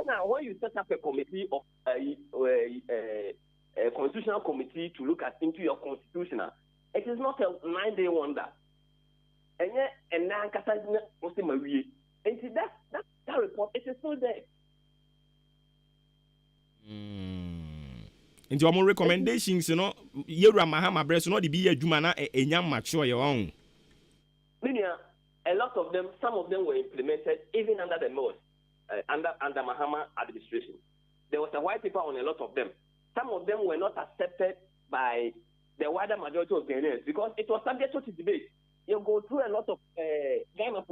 Now, when you set up a committee of a constitutional committee to look into your constitutional, it is not a 9-day wonder. And yet, and now, and see that report, it is still there. Into our recommendations, you know, Yera Mahama Breast, not the be a Jumana, a young mature your own. A lot of them, some of them were implemented even under the most, under Mahama administration. There was a white paper on a lot of them. Some of them were not accepted by the wider majority of Ghanaians because it was subject to debate. You go through a lot of Ghana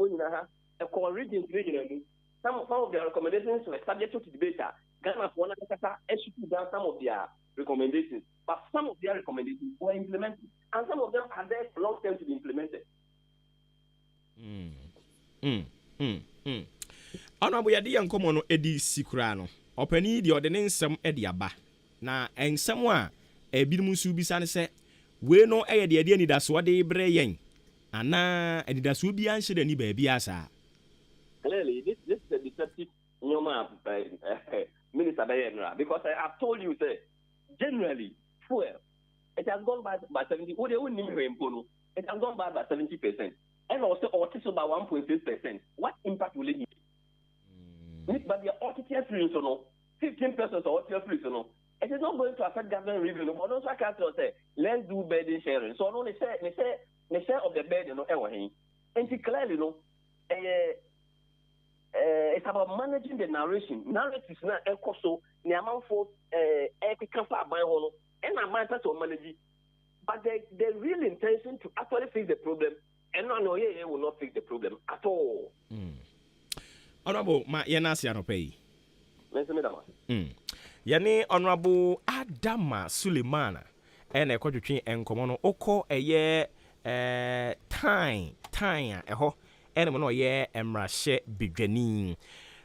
regions regionally. Some of their recommendations were subject to debate. Ghana executed down some of their recommendations, but some of their recommendations were implemented, and some of them are there for long term to be implemented. Honorable Yadi and Common Eddie Sicurano, Openi the ordinance some Ediaba. Na and someone a Bimusu Bisan said, we know a the idea that's what they bring. And now, and that's will be answered any baby asa. Clearly, this is a deceptive Minister Bayenra, because I have told you, sir, generally, fuel, it has gone by 70%. It has gone by 70%. And also, autism about 1.6%. What impact will it have? But the autism free, so no, 15% autism free, so no. It is not going to affect government revenue. But also, I can't say, let's do burden sharing. So, no, they share of the burden, no, and clearly, no, it's about managing the narration. Narratives now, so the amount for by holo, and I might also manage. But the real intention to actually fix the problem. And no, will not fix the problem at all. Honorable, my Yanasi Anopay. Yani Honorable Adama Suleimana, and a quadrine and Comono Oko a year time, a ho, and a ye emrashe beginning.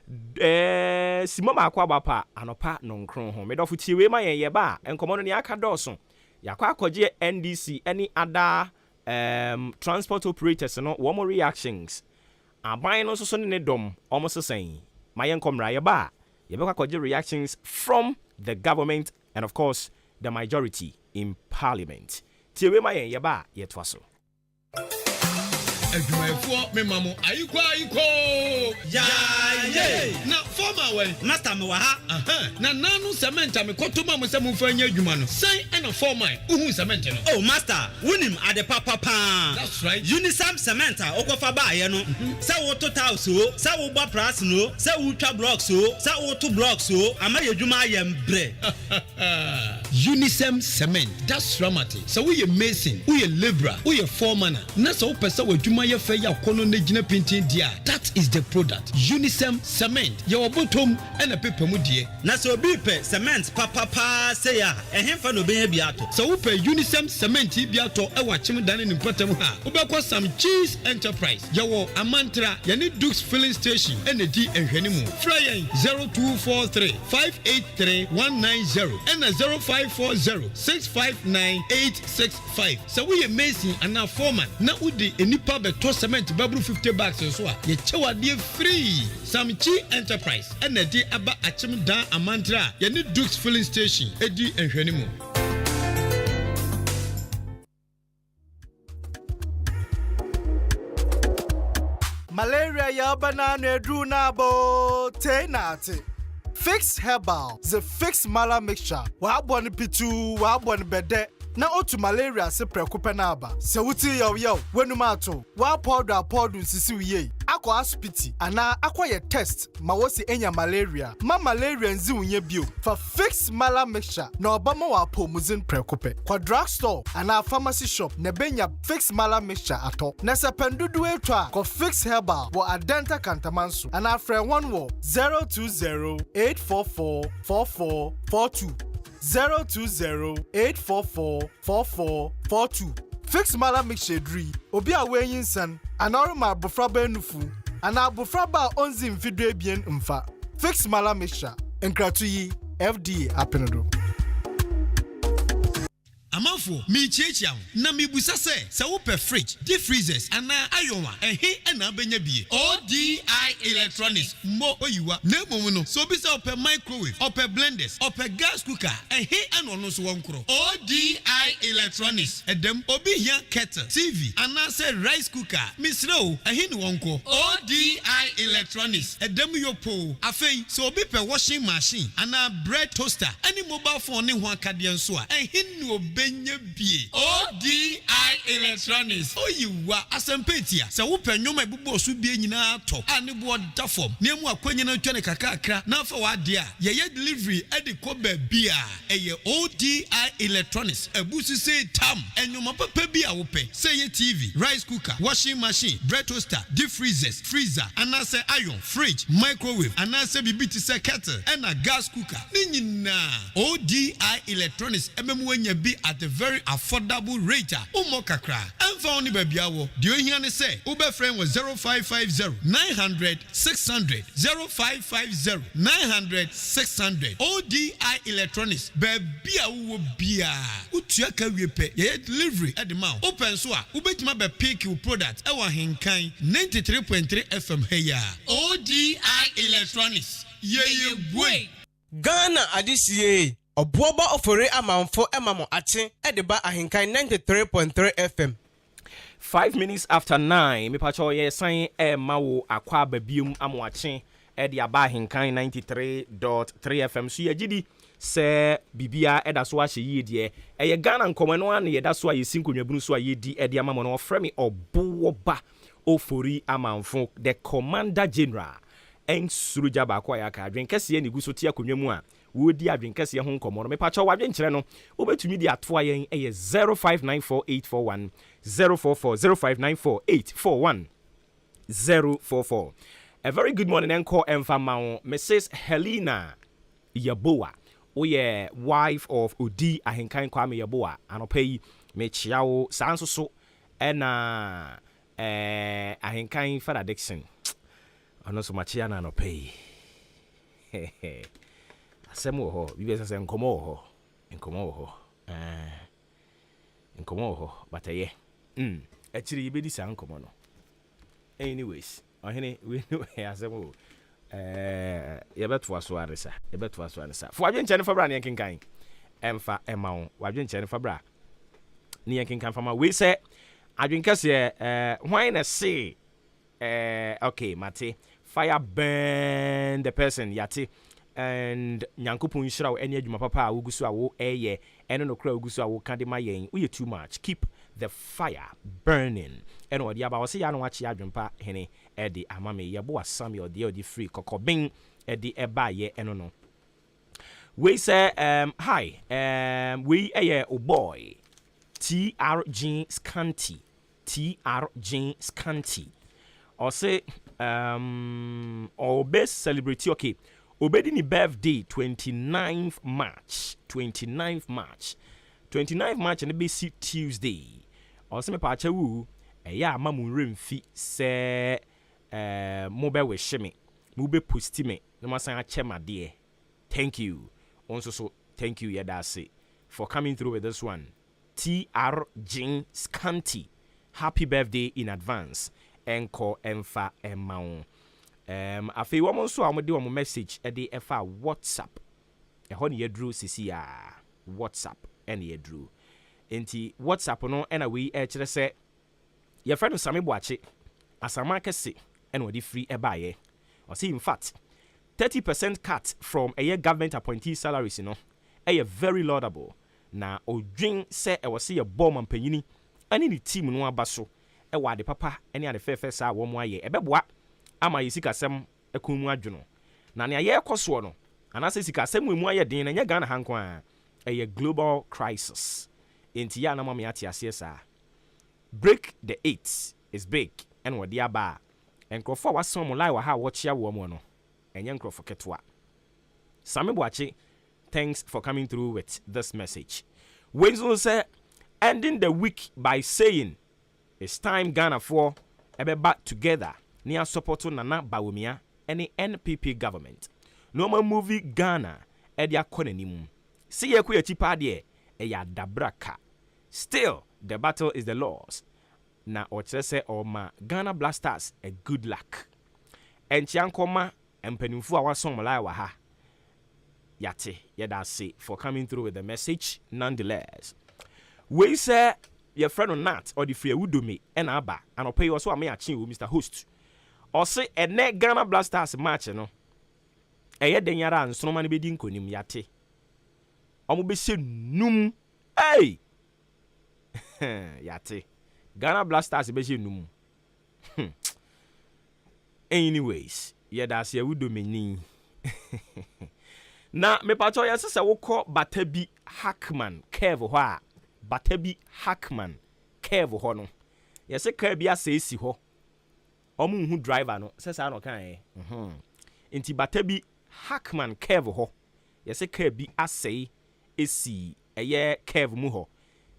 Simoma Quabapa, and a part non cron home, made off with Tiwema Yaba, and Comono Yaka Dawson. Yakwa Koje NDC, any other. Transport operators no one more reactions are buying also sending dom almost the same my income rayaba you reactions from the government and of course the majority in parliament tiwe my yaba yet was so Adwumayefo me mamo ayiko ya ye na former way master me wa ha na nanu cement me kotoma mo se mo fa nya adwuma no sai na former uhu cement no oh master wunim ade papa pa that's right unisam cement okofa ba ye no se wo total so se wo gba price no se wo twa block so se wo to block so ama ye adwuma ye mbre unisam cement that's dramatic so we mason we labourer we foreman na so pesa wo adwuma ye fa ya kono na gina painting dia that is the product unisam cement your bottom and a paper mu die na so bi pe cement papa say ya ehemfa no ben bi ato so we pe unisam cement bi ato e wa chim dan ni patam ha we be kwa some cheese enterprise your amantra ya ni Dukes filling station and di ehwani mu fry 0243 583 190 and 0540 659 865 so we amazing and now foreman na udi enipa beto cement babru 50 bags so a ye chewa de free some chi enterprise and di aba achim dan amantra ya ni Dukes filling station edi ehwani mu malaria ya banana edu na bo tenate Fix Herbal, the Fix Mala mixture. Wa boni pitu, wa boni bede. Na otu malaria se prekupe na aba. Se wuti yo wenumato. Wa powder sisi wiye. Ako aspiti ana akwa ye test ma wosi enya malaria. Ma malaria nzi unye bio. For Fix Mala mixture na obama wa pomuzin prekupe. Kwa drugstore ana pharmacy shop ne benya Fix Mala mixture ato. Na se pendudu etwa ko Fix Herbal wo adenta kantamansu. Ana fre 1 wo 020-844-4442. 020-844-4442. Fix Mala mixture dri. Obi a wenyin san. Anorma bofraba enufu. Ana bofraba onzi mfidwe bien mfa. Fix Mala mixture. Enkratu yi FDA apenodo. Amanfo, me chiachia, na mi busa se wope fridge, deep freezers, and ayoma, and he and abenya bie. ODI Electronics, mo oyiwa, nemo no, so bisa ope microwave, ope blenders, ope gas cooker, and he and ono so wankro. ODI Electronics, edem obi here kettle, TV, and say rice cooker, Miss Row, and he no wanko. ODI Electronics, edem yo po, afei, so obi pe washing machine, and bread toaster, any mobile phone ni wakadian soa, and he no benye bie. ODI Electronics. Oyiwa asempetia. Se wo penyo ma bubo so bie nyina to. Ani bo da form. Nemu akwanya na twene kakakra. Na fa wa de a. Ye delivery e de ko ba bia. Eye ODI Electronics. Ebusu say tam. Enyoma papa bia wo pe. Say ye TV, rice cooker, washing machine, bread toaster, deep freezers, freezer, and I say iron, fridge, microwave, and I say bibi to say kettle, and a gas cooker. Ni nyina. ODI Electronics. Ememwenya bi at a very affordable rate. Umo kakra. Emfa oni babiawo. Do you hear me say? Uber friend was 0550 900 600 0550 900 600. ODI Electronics. Babia wo bia. Utua ka wiepe. Ye delivery at the mouth. Open so a ubetuma be pick your product. Ewa hinkan 93.3 FM heya. ODI Electronics. Ye boy. Ghana adisiye. Obuoba Ofori Amanfo emamo ache edeba ahinkan 93.3 FM. 5 minutes after 9, me pacho ye sign mawo akwa babium amo ache edi aba ahinkan 93.3 FM. So ye gidi se bibia eda so ahye yi de ye Ghana nkomano an ye da so aye sinkonwabunu so aye di edi amamo no ofre me Obuoba Ofori Amanfo, the Commander General en suruja ba kwa ya ka adwen kese ye ni guso tia konwamu a wodi adwen kese ye ho nkomo no me pacho wadwen kire no obetumi di atoa yen eye 0594841044 05948441 044. A very good morning encore Mfamao Mrs. Helena Yaboa, oye wife of Odi Ahinkan Kwame Yaboa, anopai me chiao sanso so ena Ahinkan Father Dixon. Ano so machiana no pay. Asemo ho, bibe se nkomo ho. Nkomo ho, but ye. Actually you be this nkomo no. Anyways, ohene we know asemo. Yebeto aso aresa. Fo adwen chene fa bra ne kenkan. Emfa emawo. Wadwen chene fa bra. Ne kenkan fa ma we say adwen kase hwan na say okay, mate. Fire burn the person yate and nyankopon nhyira wo ene adwuma papa a wogusu a wo eye ene no kra wogusu a wo kan de ma yen we too much. Keep the fire burning. Ene odi aba wo se ya no wachi adwumpa hene edi amame yebo asam ye odi free kokobin edi eba ye eno no. We say hi we eye o boy TRG Scanty or say or best celebrity okay obedi ni birthday 29th March and be Tuesday or say me pa cha wu eya mamu remfi se mo be wish me mo be post me no masan ache made. Thank you also, so thank you Yadase for coming through with this one. TRG Scanty, happy birthday in advance. Enko emfa emao. Afi woman so amode wo message e de efa WhatsApp. E ho ne yedru sisi a WhatsApp ene yedru. Enti WhatsApp no ena we e kire se ye friend Sami Boache asama kese ene odi free e baye. O see in fact 30% cut from a year government appointee salaries no e very laudable. Na odwin se e wo se ye bom ampanyini ani ni team no abaso e wa de papa ene ade fefe sa wo mo aye e beboa ama yisikasem ekunmu adwono na ne aye ekoso no anase sikasem mu aye den na nya Ghana hanko a e global crisis enti ya na mama ya tiase sa break the 8 is big and what dia ba enkrofo wasom mo lai wa ha wo chia wo mo no enye enkrofo ketwa. Sami Boache, thanks for coming through with this message. Wenzo say ending the week by saying it's time Ghana for ebe back together near support to Nana Bawumia any NPP government. No more movie Ghana edia konenim. See ye kuya chipa de ɛyɛ adabraka. Still, the battle is the Lord's. Na ɔkyerɛ sɛ ɔma Ghana Blasters a good luck. Ɛnkyea nkɔma mpanimfo a wasom lai wɔ ha. Yate, yɛda ase for coming through with the message nonetheless. We say your friend on Nat or the free Udome and Abba and I'll pay you also a me achieve Mr. Host. Or say a net Ghana Blasters match, no. A yet den yara and so many bidding konim yate. Omo be say num. Hey! Yate. Ghana Blasters be say num. Anyways, yada se Udome ni. Na me pacho yase se wokọ Batabi Hackman curve ho a Batabi Hackman curve ho no yase car bi ase ho omu hu driver no se sa no kan nti Batabi Hackman curve ho yase car bi ase esi eye curve mu ho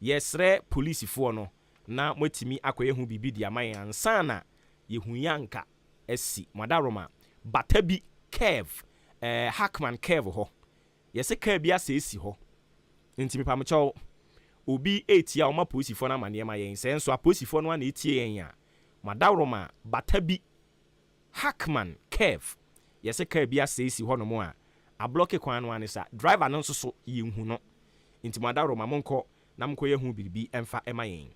yesre police fo no na motimi akoye hu bibi dia man ansa na yehu yanka esi madaroma Batabi curve Hackman curve ho yese car bi ase ho nti me pamcho obi etia o ma posifo na mane ma yen se nso aposifo no na etie yen ya madawroma Batabi Hackman curve yese car bi ase ho no mo a block kwan no anisa driver no nso so yenhu no nti madawroma monko na mko yehu bibi emfa ema yen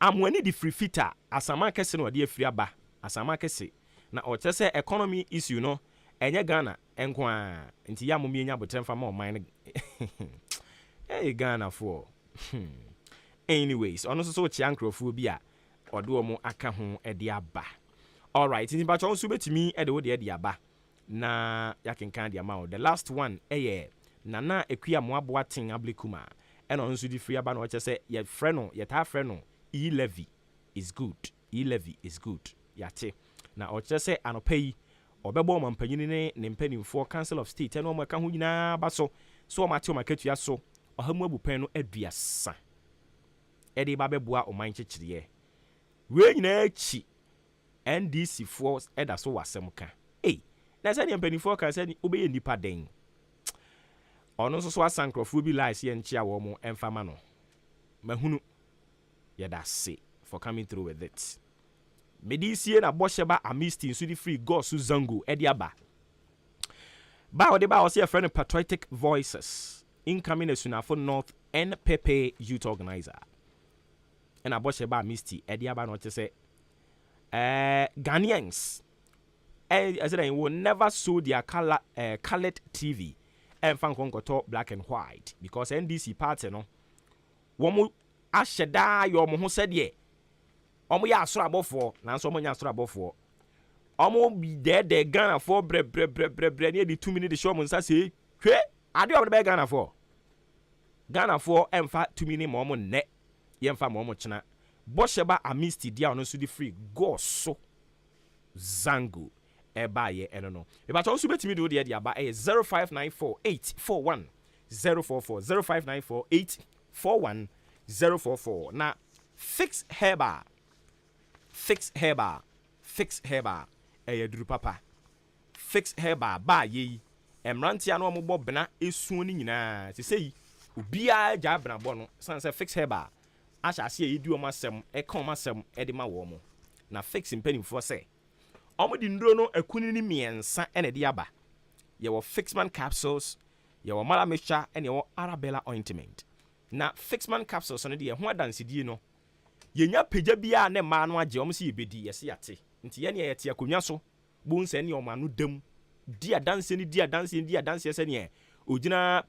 amwani di free fita asama kese no de afiri aba asama kese na o kyese economy issue no enye Ghana enko a nti ya momie nya botemfa ma o man hey Ghana for anyways ono so chia nkrofo bi a odo mo aka ho ede aba alright nti ba chon so betimi ede wo de ede aba na yakenkan de ama the last one nana ekua mo aboa ten ablekuma eno nso di free aba na o kyese ye frɛ no ye ta frɛ no E-Levy is good E-Levy is good yate na o kyese anopai obebo mampanyini ne mpanimfo Council of State eno mo aka ho nyina ba so mate o makatua so ohamu abupen no aduasa ede ba beboa o man kyekire we nyina achi NDC force eda so wasem ka na se ne mpanimfo ka se obeye nipa den ono so asankrofo bi lies ye nchia wo mo emfama no mahunu yeda se for coming through with it medisie na bosheba amisti nso di free go su zango ede aba ba ode ba o se friend patriotic voices incoming esunafo North NPP youth organizer and abosheba amisti ede aba no che Ghanaians as they will never show their colored TV and fan konkoto black and white because NDC party no womu asheda yo mo ho sede omo ya asoro abofo na nso omo nya asoro abofo omo bi de Ghana for bre ne di 2 minutes show mo nsa se hwe ade omo be Ghana for emfa 2 minutes mo ne yemfa mo chena bosheba amisti dia ono so di free go so zango eba ye eno no e ba to so betimi do de aba 0594841044 0594841044 na fix herba duru papa fix herba ba ye emrantia no mo bobna esuo ni nyina se sei obia ja bna bo no san se fix herba ashase ye di o masem e kan masem e de ma wo mo na fix mpanimfo se omo di nduro no akuni ni miensa ene de aba ye wo fixman capsules ye wo mala mixture ene ye wo arabella ointment na fixman capsules no de ye ho adansedie no yenya pagya bia ne ma no age omo se yebedi ye se yate nti ye ne ye te akonwa so bo nse ne o ma no dam dia dance se ne ogina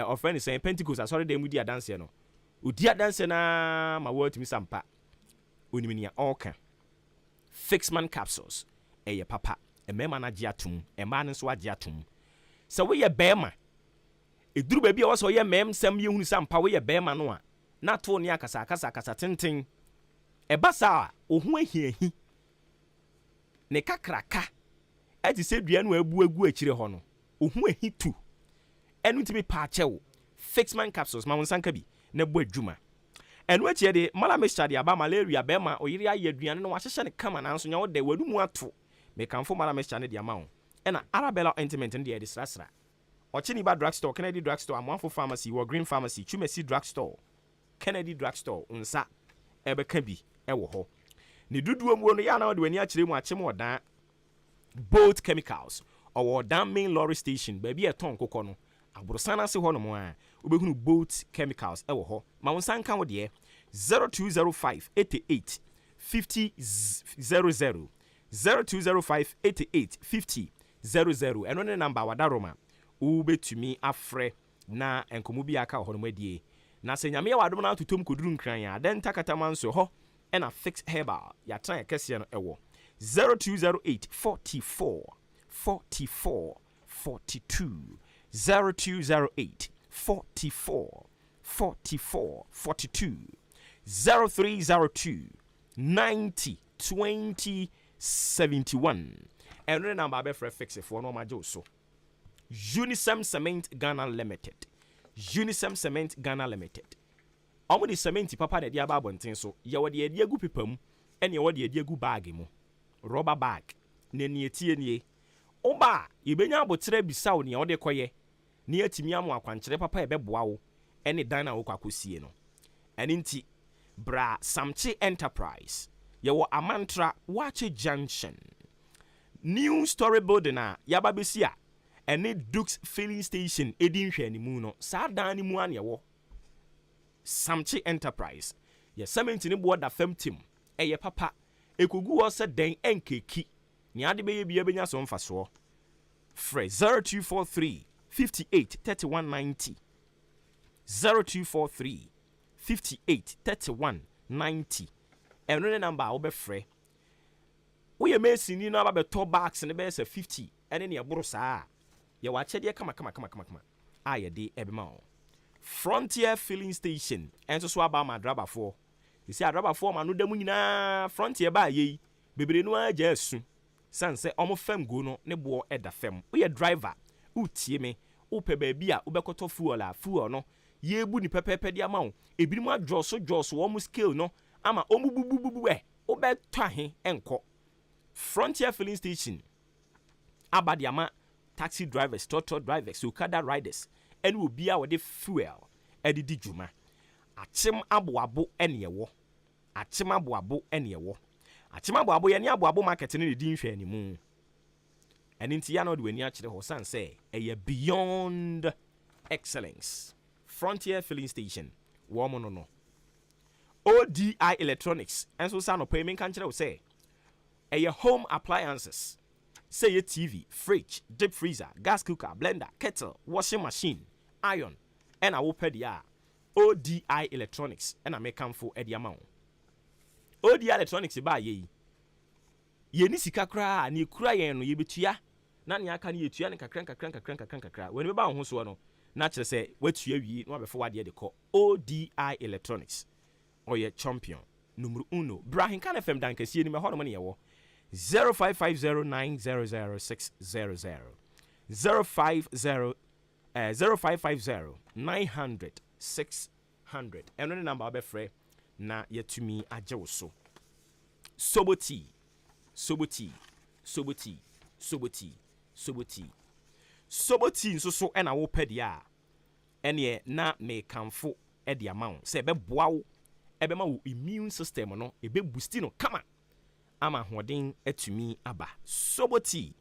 offend say Pentecost asori dem dia dance no odia dance na ma watimi sampa oniminia oka fixman capsules eye papa emema na giatum ema ne so agiatum se we ye bema eduru ba bia wo so ye mem sam ye hunu sampa we ye bema no a na to ne akasa tenten eba sa ohu ahiahi ne kakraka ati se dua no agu akire ho no ohu ahitu enu timi pa chewo fixman capsules ma wonsanka bi na bo adwuma enu atie de mala mixture de aba malaria bema oyiri aye aduane no wahyehye ne kama na nso nya wo de wadumu ato me kanfo mala mixture ne de ama wo ena arabella ointment ne de srasra Ochiniba drugstore, Kennedy drugstore, Amanfo pharmacy, or Green pharmacy, Chumesi drugstore, Kennedy drugstore, unsa ebe kabi ewo ho. Ni dudu mu no ya na de a chire mu ache mu odan boat chemicals or odan main lorry station baby e ton kokko no abrosana se ho no mo a obehunu boat chemicals ewo ho. Ma wonsan kan wo de 0205 88 50 00 0205 88 50 00 eno ne number wadaroma ubetumi afre na enkomo bi aka ho no madie na se nyame ya wadom na atotom koduru nkran ya den takatama nso ho ena fix herbal ya tran kese no ewo 0208 44 44 42 0208 44 44 42 0302 90 20 71 eno number be for fix for no majo so Unisem Cement Ghana Limited. Unisem Cement Ghana Limited. Omo the cement papa na dia ba bonten so. Ye wo de egu pipam, ene ye wo de egu bag mu. Rubber bag. Na ne etie nie. Oba, ye benya abotre bisa wo ne wo de koye. Ne atimi amu akwankere papa e beboa wo. Ene dan na wo kwakosie no. Ene nti bra Samche Enterprise. Ye wo Amantra Wache Junction. New story building a yaba besia. Ene Dukes filling station edin hwe animu no sa dan ni mu an ye wo Samche Enterprise ye cement ni bo da fam tim eye papa ekogu wo se den enkeki ni ade be ye bia benya so mfaso free 0243 58 3190 0243 58 3190 eno ne number wo be free wo ye mesini no aba be to box ne be se 50 ene ne eboro saa ye wache de kama aye de ebema o Frontier filling station enso so aba ma driver for you see driver for ma no da mu nyina Frontier ba ye bebre no aja asu sanse omo fam go no ne bo eda fam wo ye driver utie me wo pe ba bi a wo bekoto fuel no ye bu ni pepepe de ama wo ebi mu adroso wo mu scale no ama omu bubububu wo beto ahe enko Frontier filling station abadi ama taxi drivers, total drivers, Okada riders, and will be our fuel, Eddie Juma. Achim abuabo any wo. Achim abuabo any wo. Achim abuabo any abuabo marketing in the dinfe anymore. And in Tiano, when you actually Hosan say, a beyond excellence. Frontier filling station, woman no. ODI Electronics, and so son of payment country say, a home appliances. Say your TV, fridge, deep freezer, gas cooker, blender, kettle, washing machine, iron, and I will pay the ODI Electronics, and I make come for the amount. ODI Electronics buy ye. Ye ni sika kra ni kura ye no ye betua. Na ne aka ne ye tua ne kakranka. When we ba ho so no, na kire say watua wi no be for wade de ko ODI Electronics. Oye champion. Numero 1. Brahim kan FM dan kase ni me ho no ne ye wo. 0550900600 0550900600 and the number be free na yetumi aje wo so soboti nso so na wo pede a ene na me kanfo e de amount se be boa wo e be ma wo immune system no e be boost no kama ama hoden atumi aba soboti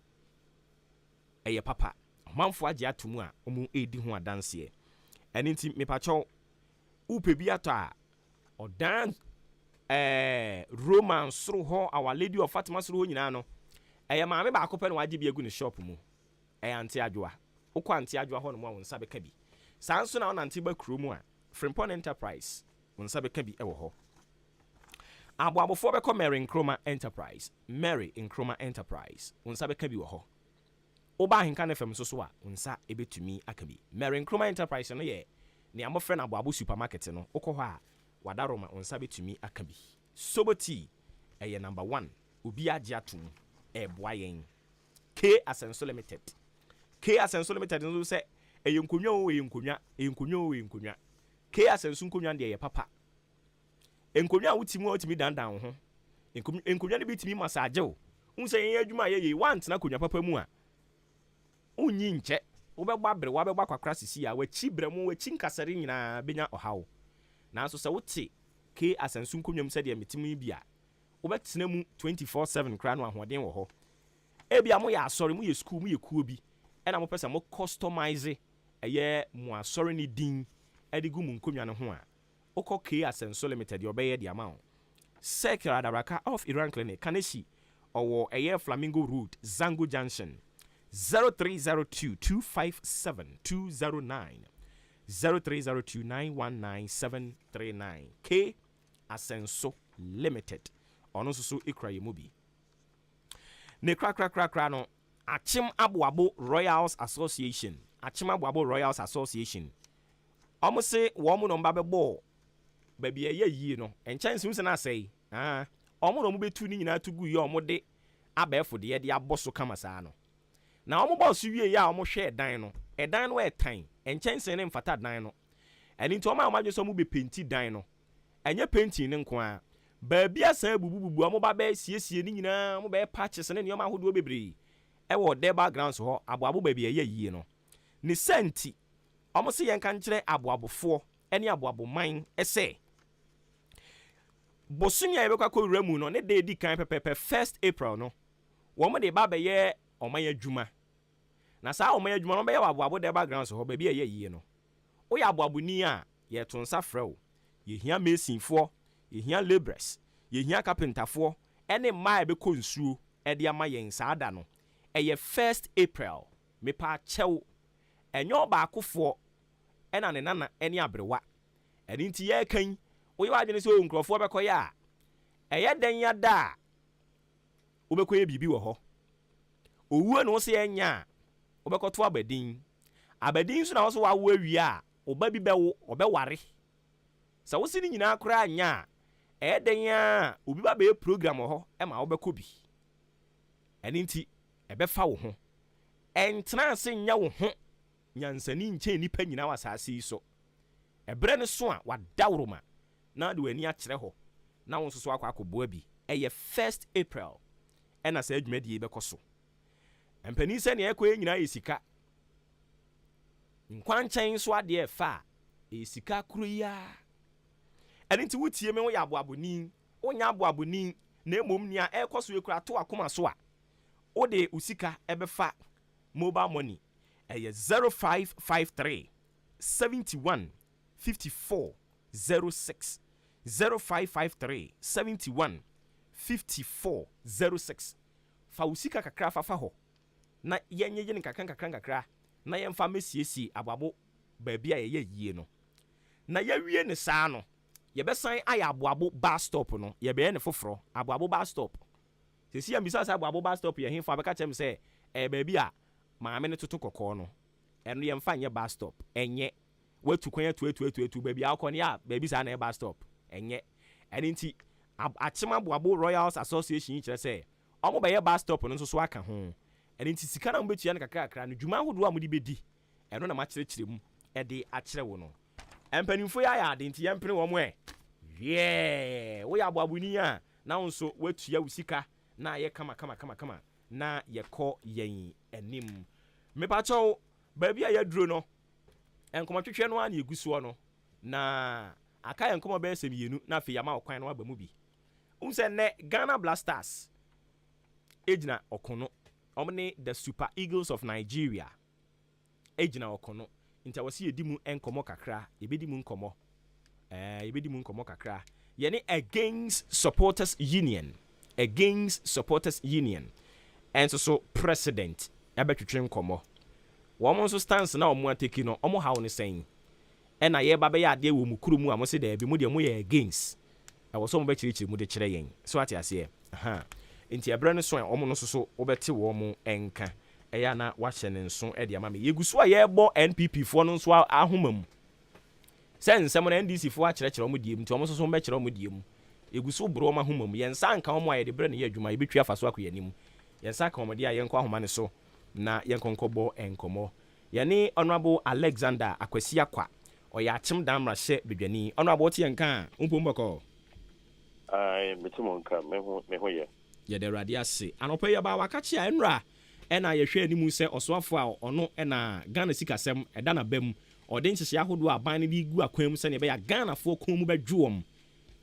eye papa manfo age atomu a omu edi ho adanse ene nti mepacho upe bi ato a odan Roman soro ho Our Lady of Fatima soro ho nyina no eye maame ba akopɛ no waje bi egu ne shop mu eye anti adwoa ukọ anti adwoa ho no mo wonsa beka bi sanso na onanti ba kuro mu a Frimpon Enterprise wonsa beka bi ewo ho Aboabofo be call Mary Nkrumah Enterprise. Mary Nkrumah Enterprise. Unsa be kabi wo ho. Oba hinka na fam so a unsa ebetumi akabi. Mary Nkrumah Enterprise no ye ne amofre na aboabo supermarket no. Okọ ho a wadaroma unsa betumi akabi. Soboti eye number 1. Obi age atum e boa yen. K Asenso Limited. K Asenso Limited no say eye nkonwa o eye nkonwa. K Asenso nkonwa de ye papa. Enkonwa wutimi dandan ho enkonwa ne bitimi massage o unse yen adwuma ye want na konwa papa mu a unyi nche wobɛbɔ abre wabɛbɔ akwakra sisi a wachi brɛ mu wachi nkasare nyinaa benya ɔhaw nanso sɛ wote ke asansu nkonwam sɛ deɛ metimi bi a wobɛtena mu 24/7 kra no ahoɔden wɔ hɔ ebia mo yɛ asɔre mo yɛ school mo yɛ kuo bi ɛna mo pɛ sɛ mo customize ɛyɛ mo asɔre ne din ɛde gu mu nkonwa no ho a wokɔ ke asansu limited yɛ ɔbɛyɛ de ama wo circle adabraka of Iran clinic kaneshi ɔwɔ ɛyɛ Flamingo Road Zango Junction 0302-257-209 0302-919-739 K Asenso Limited ɔno nso so ikra yɛ mu bi ne kra no Achim Abuabo Royals Association ɔmo se wɔn no mba bɛbɔ baabi ɛyɛ yie no nkyɛnse nso na asɛe ɔmo no mo betu ni nyinaa to gu yɛ ɔmo de abɛɛfo de yɛ de abɔ so kama saa no na ɔmo bɔ so wie yɛ a ɔmo hwɛ ɛdan no ɛtan nkyɛnse ne mfata dan no ɛni nti ɔmo a ɔmo adwo so ɔmo bɛ penti dan no ɛnyɛ penti ne nko a baabi asan bubu ɔmo ba bɛ siesie ne nyinaa ɔmo bɛ patches ne nneɛma ahodoɔ bebree ɛwɔ de backgrounds hɔ aboabo baabi ɛyɛ yie no ne senti ɔmo se yɛn kan kyerɛ aboabofoɔ ɛne aboaboman ɛsɛ bosunya yɛbɛkɔ akɔwura mu no ne de di kan pɛpɛpɛ 1st April no wɔn de ba bɛyɛ ɔman adwuma na saa ɔman adwuma no bɛyɛ aboabo de backgrounds hɔ baabi ɛyɛ yie no woyɛ aboaboni a yɛto nsa frɛ wo yɛhia masonfoɔ yɛhia laborers yɛhia carpenterfoɔ ɛne mmaa ɛbɛkɔ nsuo ɛde ama yɛn saa da no ɛyɛ 1st April mepa kyɛw ɛnyɛ ɔbaakofoɔ ɛna ne nana ɛne abrewa ɛne nti yɛ kan woyɛ wadwene sɛ nkurɔfoɔ bɛkɔyɛ a ɛyɛ dan ya da a wobɛkɔyɛ biribi wɔ hɔ owuo no sɛ ɛnya a wobɛkɔto abadin nso na wo so wawo awie a ɔba bi bɛwo ɔbɛware sɛ wo si ne nyinaa koraa nya a ɛyɛ dan a obi ba bɛyɛ program wɔ hɔ ɛma wobɛkɔ bi ɛne nti ɛbɛfa wo ho ɛntena ase nya wo ho nyansani nkyɛn nipa nyinaa wɔ asase yi so ɛbrɛ ne so a wadaworo ma na de wani akyerɛ hɔ na wo nso so akɔ akɔboa bi ɛyɛ 1st April ɛna saa adwumadie bɛkɔ so mpanin sɛ nea ɛkɔ nyinaa yɛ sika nkwankyɛn so adeɛ ɛfa a ɛyɛ sika koro yi a ɛne nti wotie me woyɛ aboaboni wonya aboaboni na mmom nea ɛkɔ so ekura to akoma so a wode usika ɛbɛfa mobile money ɛyɛ 0553 71 54 06 0553 71 54 06 fa usika kakra fa hɔ na yɛnyɛ ne kakra na yɛmfa mesiesie aboabo baabi a yɛyɛ yie no na yɛwie ne saa no yɛbɛsan ayɛ aboabo bus stop no yɛbɛyɛ ne foforɔ aboabo bus stop sɛsi ya misa sɛ aboabo bus stop yɛ hemfa bɛka kyɛm sɛ baabi a maame ne toto kɔkɔɔ no ɛno yɛmfa nyɛ bus stop ɛnyɛ watu kwan atu baabi a wokɔ ne a baabi saa na ɛ bus stop ɛnyɛ ɛne nti Achim Abuabo Royals Association kyerɛ sɛ ɔmo bɛyɛ bus stop no nso so aka ho ɛne nti sika na mo betua no kakra no dwuma ahodoɔ a mo de bɛdi ɛno na makyerɛkyerɛ mu ɛde akyerɛ wo no mpanimfo yɛ ayɛ ade nti yɛmpene wɔ mo woyɛ aboaboni a na wo nso watua wo sika na yɛ kama na yɛkɔ yɛn anim mepakyɛw baabi a yɛaduro no nkɔmɔtwetwe no a na yɛgu soɔ no na aka yɛn nkɔmɔ bɛyɛ sɛ mmienu na afei yɛama ɔkwan no aba mu bi sɛ nnɛ Ghana Blasters egyina ɔkono ɔmo ne the Super Eagles of Nigeria egyina ɔkono nti awɔsi yɛdi mu nkɔmɔ kakra yɛbɛdi mu nkɔmɔ kakra yɛne Against Supporters Union ɛnso so president ɛbɛtwetwe nkɔmɔ wɔn nso stance na wɔn ateki no wɔn haw ne sɛn ɛna yɛba bɛyɛ adeɛ wɔ mu kuro mu a mo se dɛbi mo deɛ mo yɛ against ɛwɔ so mo bɛkyerɛkyerɛ mu de kyerɛ yɛn so ate aseɛ nti ɛbrɛ no so a wɔn no so wɔbɛte wɔn nka ɛyɛ na wahyɛ ne nso ɛde ama me yɛgu so a yɛbɔ NPP foɔ no nso ahoma mu sɛ nsɛm no NDC foɔ akyerɛkyerɛ wɔn die mu nti wɔn nso so bɛkyerɛ wɔn die mu yɛgu so boro wɔn ahoma mu yɛn nsa nka wɔn a yɛde brɛ no yɛ adwuma yɛbɛtwi afa so akɔ yɛn anim yɛn nsa ka wɔn de a yɛnkɔ ahoma ne so na yɛnkɔnkɔbɔ nkɔmɔ yɛne Honorable Alexander Akwasi Akwa ɔyɛ Achim Damra hyɛ bedwani Honorable tie nka mpɔmbɔkɔ metimo nka me ho ye yɛde awurade ase anɔpɛ yɛ ba waka kyea nnura ɛna yɛhwɛ animu sɛ ɔsoafo a ɔno ɛna Ghana sikasɛm ɛda na bam ɔde nhyehyɛ ahodoɔ a ban no de gu akwan mu sɛnea ɛbɛyɛ Ghanafoɔ kɔn mu bɛdwo wɔm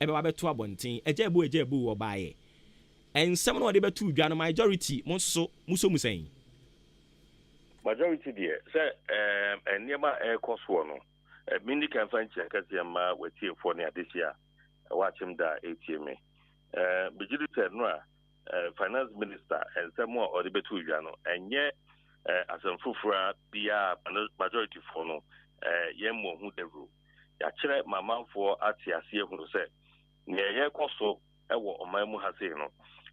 ɛbɛba bɛto abɔnten agya ebu wɔ baayɛ nsɛm no ɔde bɛto dwa no majority mo nso muso mu sɛn majority deɛ sɛ nneɛma ɛrekɔ soɔ no mindi kan fa nkyɛn kɛseɛ ma watiefoɔ ne adehyia wakyem da ɛtie me begyiri sɛ no a finance minister nsɛm a ɔde bɛto dwa no ɛnyɛ asɛm foforɔ bia majority foɔ no yɛn mmɔ ho dawuro yɛakyerɛ mamanfoɔ ate aseɛ hunu sɛ nea yɛrekɔ so ɛwɔ ɔman mu ha sei no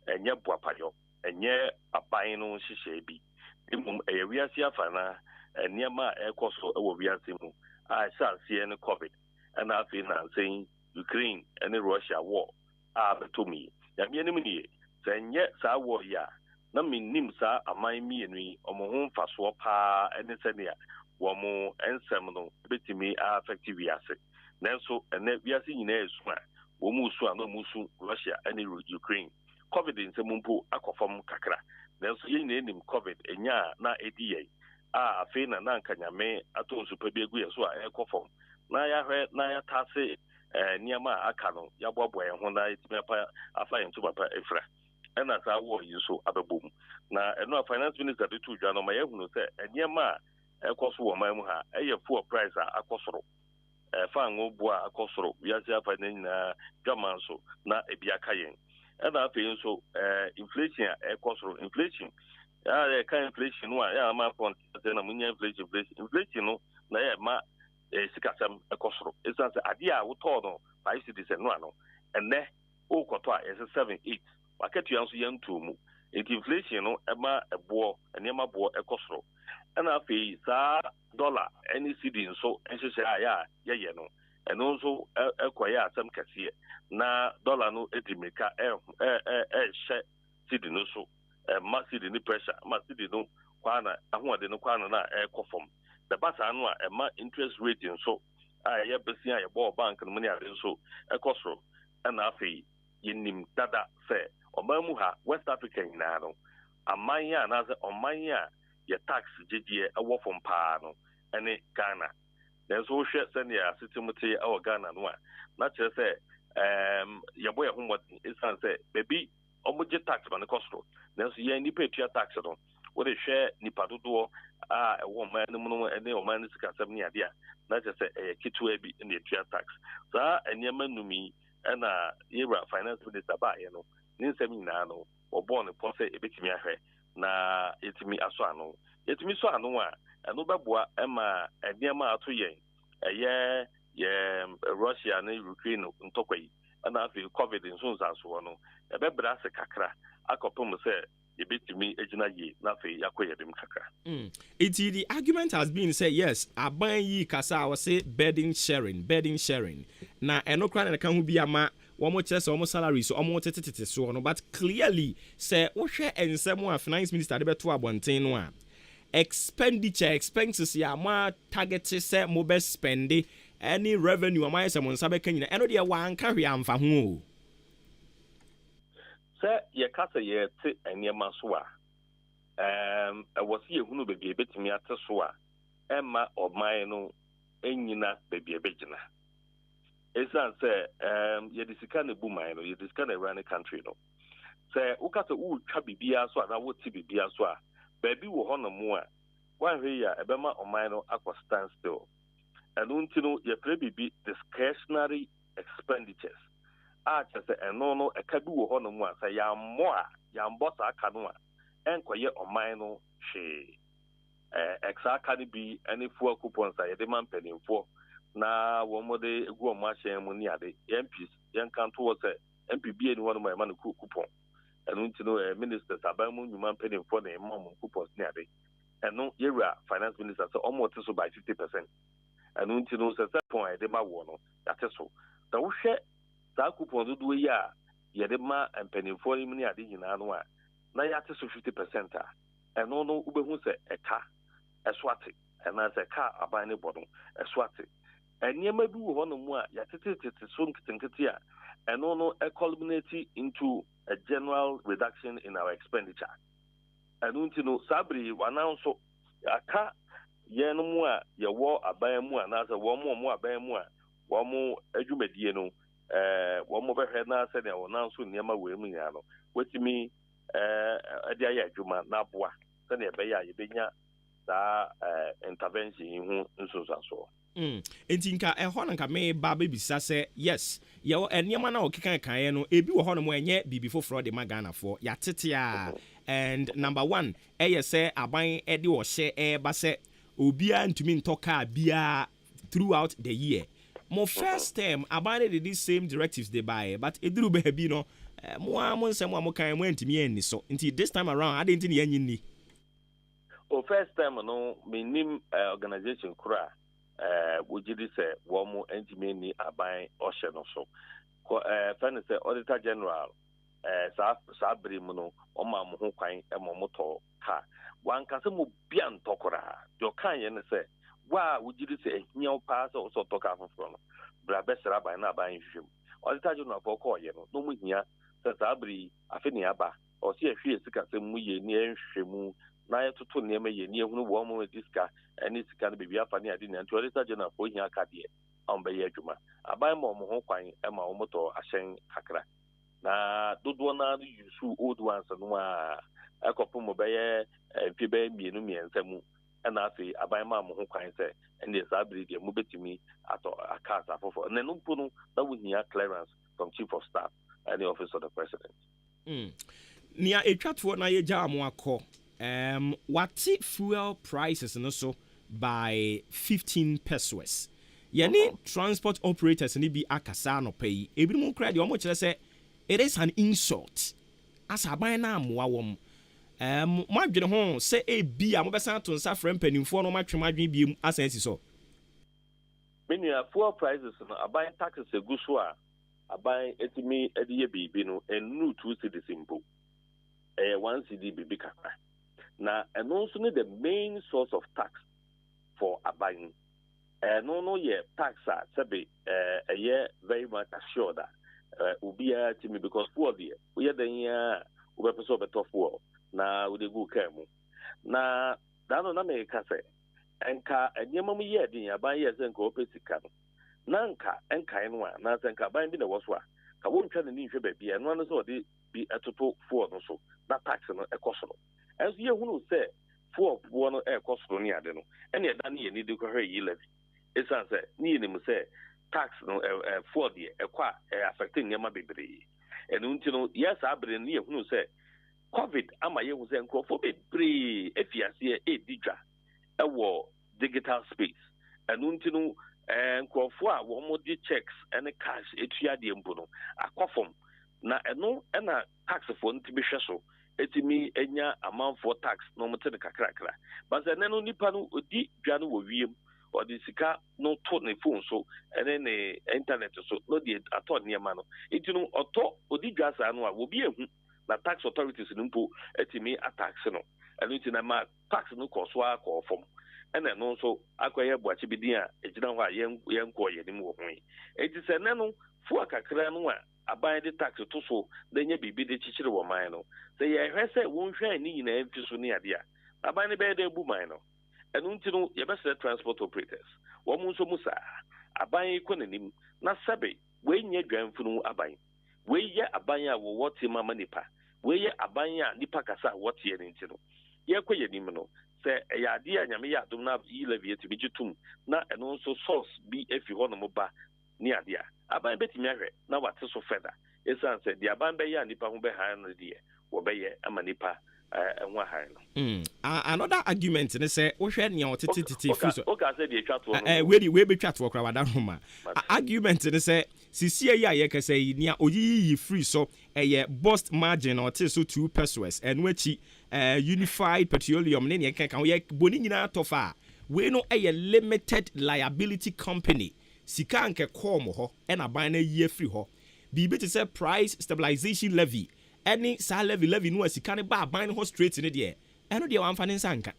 ɛnyɛ boapayɔ ɛnyɛ aban no nhyehyɛe bi mmom ɛyɛ wiase afa na nneɛma a ɛrekɔ so ɛwɔ wiase mu a ɛhyɛ aseɛ ne covid ɛna afei nansɛn Ukraine ɛne Russia war a bɛtɔ mu yi yameɛ no mu nie sɛ ɛnyɛ saa war yi a na mennim saa aman mmienu yi ɔmo ho mfasoɔ paa ɛne sɛnea wɔn nsɛm no bɛtumi affect wiase nanso ɛnɛ wiase nyinaa esu a wɔn mu su a na wɔn su Russia ɛne Ukraine covid nsɛm mpo akɔ fam kakra nanso yɛn nyinaa nim covid enya a na edi yɛn a afei na nanka nyame ato nsupa bi egu yɛ so a ɛkɔ fam na yɛahwɛ na yɛtase nneɛma a aka no yɛaboaboa yɛn ho na yɛtumi afa yɛn to papa efra ɛna saa wɔ yi nso abɛbɔ mu na ɛno a finance minister de to dwa no ma yɛhunu sɛ nneɛma a ɛkɔ so wɔ man mu ha ɛyɛ fuel price a akɔ soro fa ngo bo a akɔ soro wiase afa ne nyinaa dwama nso na ebi aka yɛn ɛna afei nso inflation a ɛkɔ soro inflation ya ka inflation no a ya ma pon na munya inflation no na ya ma sikasam ɛkɔ soro ɛsan sɛ ade a wotɔ no 5 cedis no ano ɛnɛ o kɔtɔ a ɛsɛ 7-8 waketua nso yɛnto mu inflation no ɛma ɛboɔ ɛnɛma boɔ ɛkɔ soro ɛna afei saa dollar ɛne cedi nso ɛhyehyɛ a ya yɛyɛ no ɛno nso ɛkɔyɛ asɛm kɛseɛ na dollar no edimika ɛhyɛ cedi no so ma cedi ni pressure ma cedi no kwana ahoɔde no kwana na ɛkɔ fam the basa no a ɛma interest rate nso a yɛ bɛsi a yɛbɔ bank no mu ne ade nso ɛkɔ soro ɛna afei yɛnim dada sɛ ɔman mu ha West Africa nyinaa no aman a anaasɛ ɔman a yɛ tax gyegyeɛ ɛwɔ fam paa no ɛne Ghana nanso wohwɛ sɛnea asete mu te ɛwɔ Ghana no a na kyerɛ sɛ yɛbɔ yɛ ho mmɔden ɛsiane sɛ baabi ɔmogye tax ma no kɔ soro nanso yɛn nnipa etua tax no wode hwɛ nipa dodoɔ a ɛwɔ ɔman no mu no ɛne ɔman no sikasɛm ne adeɛ a na kyerɛ sɛ ɛyɛ ketewa bi ne etua tax saa nneɛma nnum yi ɛna yɛwura finance minister baayɛ no ne nsɛm nyinaa no wɔbɔɔ ne pɔ sɛ ebɛtumi ahwɛ na yɛtumi asɔ ano yɛtumi sɔ ano a ɛno bɛboa ɛma nneɛma ato yɛn ɛyɛ yɛ Russia ne Ukraine ntɔkwa yi ɛna afei covid nso nsansoɔ no ɛbɛbrɛ ase kakra akɔpem sɛ yɛbɛtumi agyina yie na afei yɛakɔ yɛdem kakra. The argument has been say yes aban yi kasa a wɔse burden sharing na ɛno koraa na ɛka ho bi ama wɔn kyerɛ sɛ wɔn salary so wɔn tete soɔ no but clearly sɛ wohwɛ nsɛm a finance minister de bɛto abɔnten no a expenses yɛ ama target sɛ mo bɛ spendi any revenue ama yɛ sɛ mo nsa bɛka nyina ɛno deɛ wɔanka hwee amfa ho o. sɛ yɛka sɛ yɛte nneɛma so a ɛwɔ sɛ yɛhunu baabi ɛbɛtumi ate so a ɛma ɔman no ɛnyina baabi ɛbɛgyina ɛsiane sɛ yɛde sika na ɛbu man no yɛde sika na ɛwura ne country no sɛ woka sɛ wotwa biribiara so a na wote biribiara so a baabi wɔ hɔ no mu a woanhwɛ yi a ɛbɛma ɔman no akɔ stand still ɛno nti no yɛfrɛ biribi discretionary expenditures a kyerɛ sɛ ɛno no ɛka bi wɔ hɔ no mu a sɛ yɛambɔ saa aka no a ɛnkɔyɛ ɔman no hwee saa aka no bi ne fuel coupons a yɛde ma mpanimfoɔ na wɔn mo de egu wɔn ahyɛn mu ne ade MPs yɛnka to wɔ sɛ MP bi ani hɔ no ma ɛma no coupon ɛno nti no ministers aban mu nnwuma mpanimfoɔ na ɛma wɔn coupons ne ade ɛno yɛwura finance minister sɛ ɔmo te so by 50%. ɛno nti no sɛ pɔn a yɛde ma wɔ no yɛate so sɛ wohwɛ saa coupon dodoɔ yi a yɛde ma mpanimfoɔ no ne ade nyinaa no a na yɛate so 50% a ɛno no wobɛhu sɛ ɛka ɛso ate ɛnaasɛ ka aban ne bɔ no ɛso ate nneɛma bi wɔ hɔ no mu a yɛtetetete so nketenkete a ɛno no culminate into a general reduction in our expenditure Anuntino Sabri Wananso Aka Yenumwa ya war abayamua nasa womo abayamua womo ejumedieno womo behe na se ne wonanso niema wemu yano wetimi adia ya adwuma na boa se ne be ya yebenya sa intervention hu nsosaso enti nka ehɔ na nka me ba bebisa sɛ yes yɛwɔ nneɛma na ɔkekan kan no ebi wɔ hɔ no mo enye bibi foforo de magana fo ya tete a and number 1 ɛyɛ sɛ aban ɛde ɔhyɛ ɛba sɛ obia ntumi ntɔka bia throughout the year mo first term aban de these same directives they buy but eduru be bi no mo nsɛm a mo kan mo ntumi ani so nti this time around ade nti ne yanyi ni o first time no minim organization kura wujidi sɛ wɔn ntumi ni aban ɔhyɛ no so fɛn sɛ auditor general saa bere mu no ɔma mo ho kwan ɛma mo tɔ ka wankasa mo bia ntɔkora deɛ ɔkan yɛ ne sɛ wa wujidi sɛ ehia paa sɛ ɔsɔ tɔ ka foforɔ no bra bɛsra aban na aban hwehwɛ mu auditor general fɔ kɔɔ yɛ no mo hia sɛ saa bere afe ne aba ɔsi ehwie sika sɛ mu yɛ ne nhwehwɛ mu na yɛtoto nneɛma yɛ ne ehunu wɔn mo diska ɛne sika no beebi afa ne ade ne nti auditor general fɔ hia akadeɛ ɔn bɛyɛ adwuma aban ma ɔmo ho kwan ɛma ɔmo tɔ ahyɛn kakra na dodoɔ na yusu old ones no a ɛkɔpo mo bɛyɛ mfe bɛyɛ mmiɛnsa mu ɛna afei aban ma mo ho kwan sɛ ɛne saa bere deɛ mo betumi atɔ aka asafofo na no mpo no na wohia clearance from chief of staff and the office of the president nia etwatoɔ na yɛgya amo akɔ wate fuel prices no so by 15 pesos yɛne transport operators ni bi akasa no pay ebi mo kra deɛ ɔmo kyerɛ sɛ it is an insult as aban na amoa wɔm mo adwene ho sɛ ebi a mo bɛsan to nsa frɛ mpanimfoɔ no matwem adwene bi asan asi so menia fuel prices no aban taxes egu so a aban etimi ede ye bibi no enu 2 cedis mpo 1 cedi bibi kakra na eno nso ne the main source of tax for aban no ye tax a sebe very much assured that ubia timi because fuel there we are then ya ubepeso beto fuel na we dey go car mu na dano na me ka se enka enyema mu ye din aban ye se nka opesika no na enka no a na se nka aban bi na wo so a ka wontwa ne nhwe ba bia no so de bi etoto fuel no so na tax no ekoso no enso ye hunu se fuel bo no ekoso no ade no ene eda ne ye ni de kohwe yi levy esan se ni ni mu se tax no fuel de ekwa affecting nyema bebre enu nti no yes abre ne ye hunu se covid ama ye hu se nkrofo bebre efiase edidwa ewo digital space enu nti no nkrofo a wo mo di checks ene cash etua de mpo no akofom na eno na tax for nti be hwe so etimi enya amanfo tax no mo te kakrakra but ene no nipa no odi dwa no wo wiem odi sika no to ne phone so ene ne internet so no di ato niema no enti no oto odi dwa sa no a wo bi ehu na tax authorities no mpo etimi atax no eno nti na ma tax no koso akofom ene no so akoye buachi bidin a ejina ho a yenko yenim wo ho enti se ne no fu akakra no a aban de tax to so de nya bibi de chichire wo man no se ye hwese won hwa ni nyina emfi so ne ade a aban ne be de bu man no enu nti no ye be transport operators wo mu nso musa aban ko nanim na sebe we nya dwanfu no aban we ye aban a wo wote mama nipa we ye aban a nipa kasa wote ye nti no ye ko ye nim no se ya ade a nyame ya dum na yi levy eti bigitum na enu nso source bi efi ho no mo ba ni ade a aban betimi ahwe na wate so feda esan se di aban be ya nipa ho be ha no de wo be ye ama nipa enwa ha no another argument ne say wo hwe ne otete free so okay say di twato no we be twato kra wada homa argument ne say sisia ya ye kasa yi nia oyiyi free so eye bust margin or so 2 pesos and wechi unified petroleum ne ne kan ye boni nyina tofa we no eye limited liability company sika nke kom ho e na ban na yie free ho bibi te say price stabilization levy any sa levy no sika ne ba ban ho straight ne de eno de wan fa ne nsanka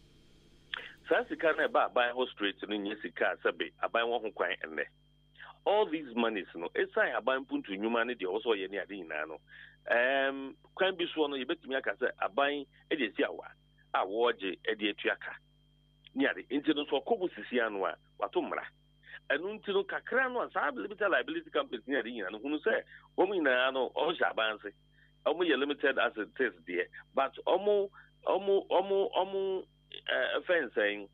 sa sika ne ba ban ho straight ne nye sika sabe aban wo ho kwan enne all these monies no esai aban puntu nyuma ne de also ye ne ade nyina no kwan bi so no ye betumi aka say aban e de si awa a wɔgye de atuaka niade nti no so ɔkɔbu sisi ano a wato mmara ɛno nti no kakra no a saa limited liability companies ne ade nyina no hunu sɛ wɔn nyinaa no ɔhyɛ abanse ɔmo yɛ limited assets deɛ but ɔmo fencing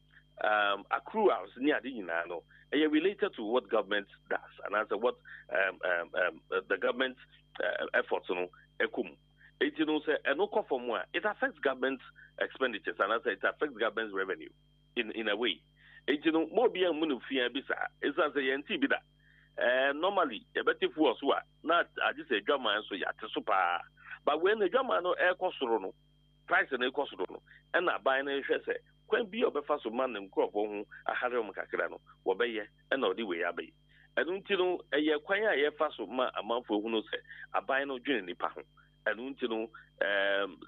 accruals ne ade nyinaa no related to what government does and as what the government efforts no ekum it you know say no from one it affects government expenditures and as it affects government's revenue in a way it you know more be munu fia bisa is as a yenti bida normally a better for us not I just say drama so ya super but when the drama no air cost no price and cost no and na buy na say kwan bi obefa so man nem crop ho ahare mu kakra no wo beye na odi we abai enu nti no eye kwan a ye fa so ma amanfo hu no se abai no dwene nipa ho enu nti no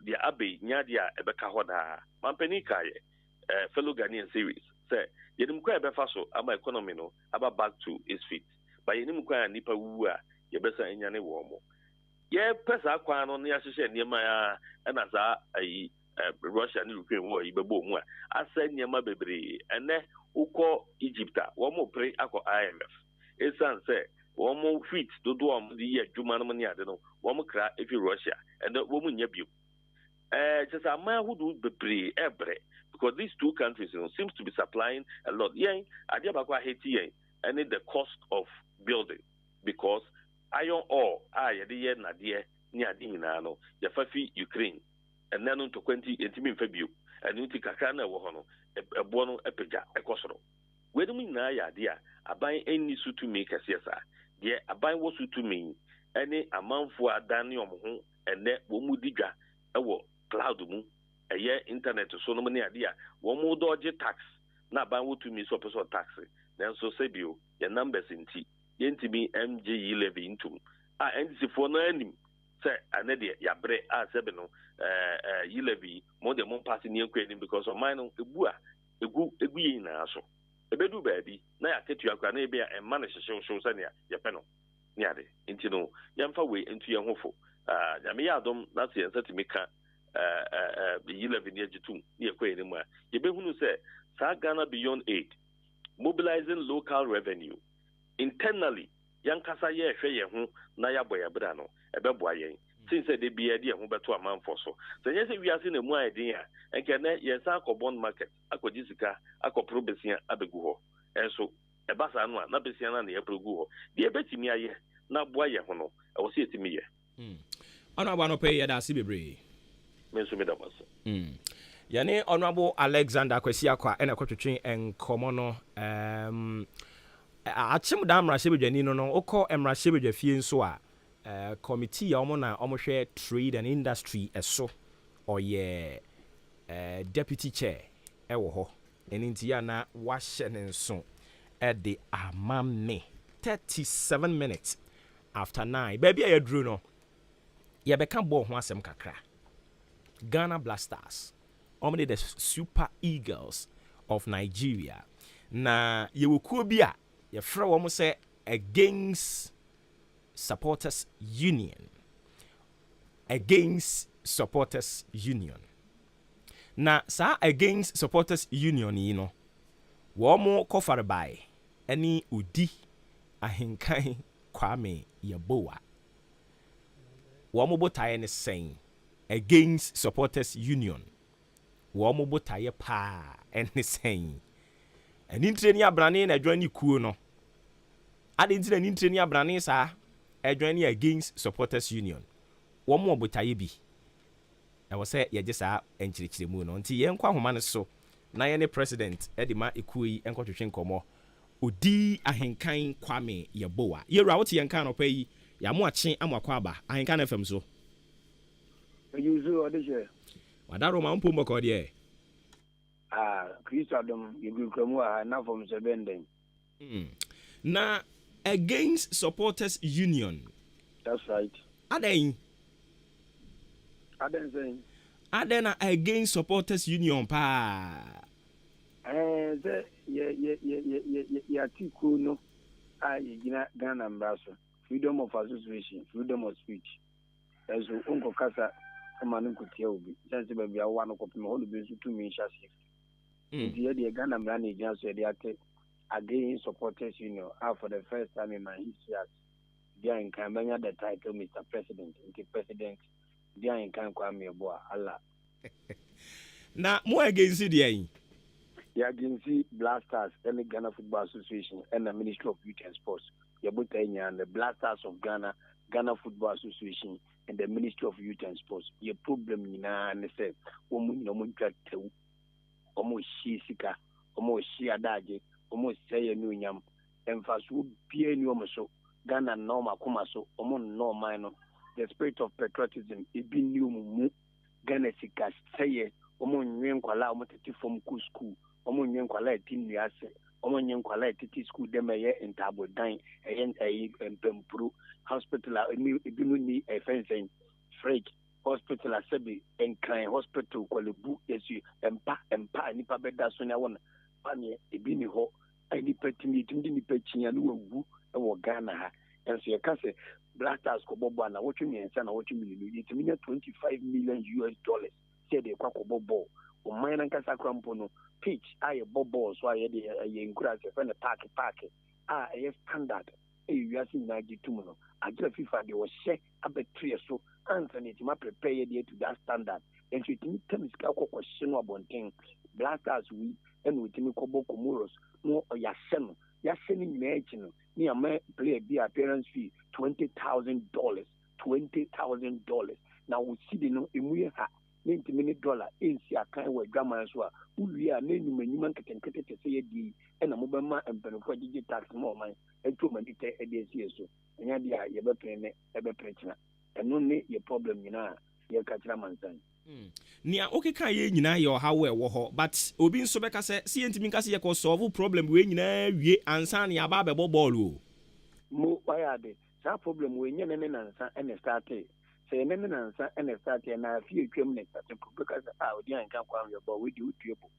the abai nya dia ebeka ho da mampani kaye fellow Ghanaian series say yenim kwa ebefa so ama economy no aba back to its feet but yenim kwa nipa wu a ye besa enya ne wo mo ye pesa kwa no ne ahyehyɛ niema ya na za ayi Russia and Ukraine war ibebo mu a asa nyema bebre ene ukọ Egypt a wo mo pre akọ IMF esan say wo mo fit dodo am di ye adwuma no ne ade no wo mo kra efi Russia and wo mo nya bio just a man who do bebre ebre because these two countries seems to be supplying a lot yen ade abakwa Haiti yen and the cost of building because iron ore yede ye nade ne ade nyina no ya fa fi Ukraine and then to 20 intimate Fabio, and you take a can of Wohono, a bono, a peja, a cosro. Whether me na ya dear, I buy any suit to make a CSR, dear, I buy what suit to me, any amount for a Daniel Mohon, and that Womu Diga, a war, cloud moon, a year internet to so many idea, one more dodge tax, not buy what to me so person taxi, then so Sabio, your numbers in T, yen to me MJ levy into. And it's for no enemy. Say anedi ya bre a sebeno yilevi mo de mon pass ni ekwani because of mine no egu yin na so ebedu baabi na ya ketu akwa na ebe ya emma na hyehye so se ne ya pe no ni ade nti no yamfa we ntu ye hofo ya me ya adom na se yensa timika yilevi ni agitum ni ekwani mu a ye behunu se sa Ghana Beyond Aid mobilizing local revenue internally yankasa ye hwe ye ho na ya boya bra no ebeboa yen since they be idea ho beto amanfo so say we are na mu aidin a enke na ye sa akọ bond market akọji sika akọpro besia abegu ho enso ebasa no na besia na ye progu ho de ebetimi aye na boa ye ho no e wo se etimi ye ona ba no pay ye da si bebre me so me da maso yani honorable Alexander Kwesi Akwa ena kwetwetwen enkomo no achim da mrashebedwani no okọ mrashebedwa fie nso a committee omo na omo hwe trade and industry eso oye deputy chair ewo ho eninti ya na wahye ne nso de amame 37 minutes after 9 baby ayadru no ye beka ball ho asem kakra Ghana Blasters omo the Super Eagles of Nigeria na yewokuo bi a ye fra wo mo say against Supporters Union na sa against Supporters Union yi no wo mo kofare bai ani udi ahinkan Kwame Yeboah wo mo botaye ne sen against Supporters Union wo mo botaye pa ene sen ani ntreni abrane na adwani kuo no ade ntina ni ntreni abrane sa adwani against Supporters Union wo mo botaye bi e wo se ye gisa enchirichire mu no nti ye nkwa homa ne so na ye ne president edima ekuyi enkotwetwe nkomo odi ahenkan Kwame Yeboah yewura wote ye nkan no pa yi ya mo ache amakwa aba ahenkan FM so yuzu odije wadaro ma mpo mboko de Kristo Adam yegrukamu na from Sebenden na against Supporters Union. That's right. Aden saying. Aden against Supporters Union pa. Ya tiku no. Yina Ghana mbraso. Freedom of association, freedom of speech. Ezo unko kasa man could tell me, since maybe I want to copy my whole business to me, shift. The Ghana Brand just said they again supporters, for the first time in my history as they are in Campania the title Mr. President, the President, they are in Kwame Boa, Allah. Now, more against the They against Blasters and the Ghana Football Association and the Ministry of Youth and Sports. Yabutanya and the Blasters of Ghana, Ghana Football Association, and the Ministry of Youth and Sports. Your problem and they say, almost she sika, almost she adaje, almost say a new yam, and fast would be a new so Ghana norma kumaso, among no minor. The spirit of patriotism, it be new Ghana sika say, among young kwala, from school, among young kwala, tin yase, among young kwala, titi school, demaye, and table dine, and Pempru hospital, a fencing, freight. Hospital Asebi and Klein Hospital Kwalebu Yesu Empa nipa beda so na wona panye ebi ni ho ani petimi tindi ni pechinya no wu e wo Ghana ha enso ye ka se Blasters ko bobo na wotu miensa na wotu milionu yitimi na $25 million say de kwa ko bobo o man na kasa krampo no pitch aye bobo so aye de ye nkura se fe na park aye standard wiase nyinaa gye tum no agye FIFA de wɔhyɛ abɛtue so Anthony tima prepare de to that standard and so timi temisika kɔkɔhyɛ no abɔnten Blasters wi ɛna otimi kɔbɔ Comoros no ɔyɛhyɛ no yɛhyɛ no nyinaa akyi no ne ama player bi appearance fee $20,000 na wo sidi no emu yɛ ha ne ntimi ne dollar ensi akan wɔ adwaman so a uwie a ne nyuma nketenkete te sɛ yɛ di ɛna mobɛma mpanimfoɔ gyegye tax ma ɔman ɛtu ma dite ɛde asie so ɛnya de a yɛbɛpene ne ɛbɛpene kyena ɛno ne yɛ problem nyinaa yɛka kyerɛ mansan nia okeka yɛ nyinaa yɛ ɔhaw ɛwɔ hɔ but obi nso bɛka sɛ si yɛntimi nka sɛ yɛkɔ solve problem wei nyinaa wie ansa ne yɛaba abɛbɔ bɔɔlo o mo wayɛ ade saa problem wei nyɛ ne nansa ɛne starte sɛ ne nansa ɛne starte na afie twam ne starte bɛka sɛ odi anka kwa yɛbɔ we di utuebo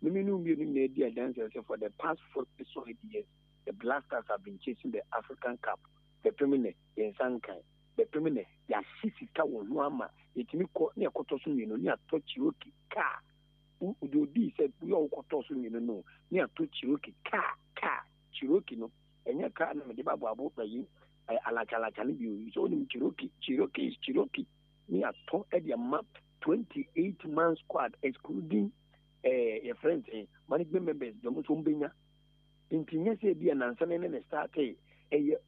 mimi no mbi no di adanse for the past 40 years the Blasters have been chasing the African Cup the permanent in Sankai the permanent ya sisika wo no ama etimi ko ne ekoto so ni no ni ato Chiroki ka udi said we all koto so ni no ni ato Chiroki ka Chiroki no enya ka na me de babo abo bayi alaka ni bi so ni Chiroki ni ato e dia map 28 man squad excluding your friends management members dem so mbenya intinya se bia nansa ne start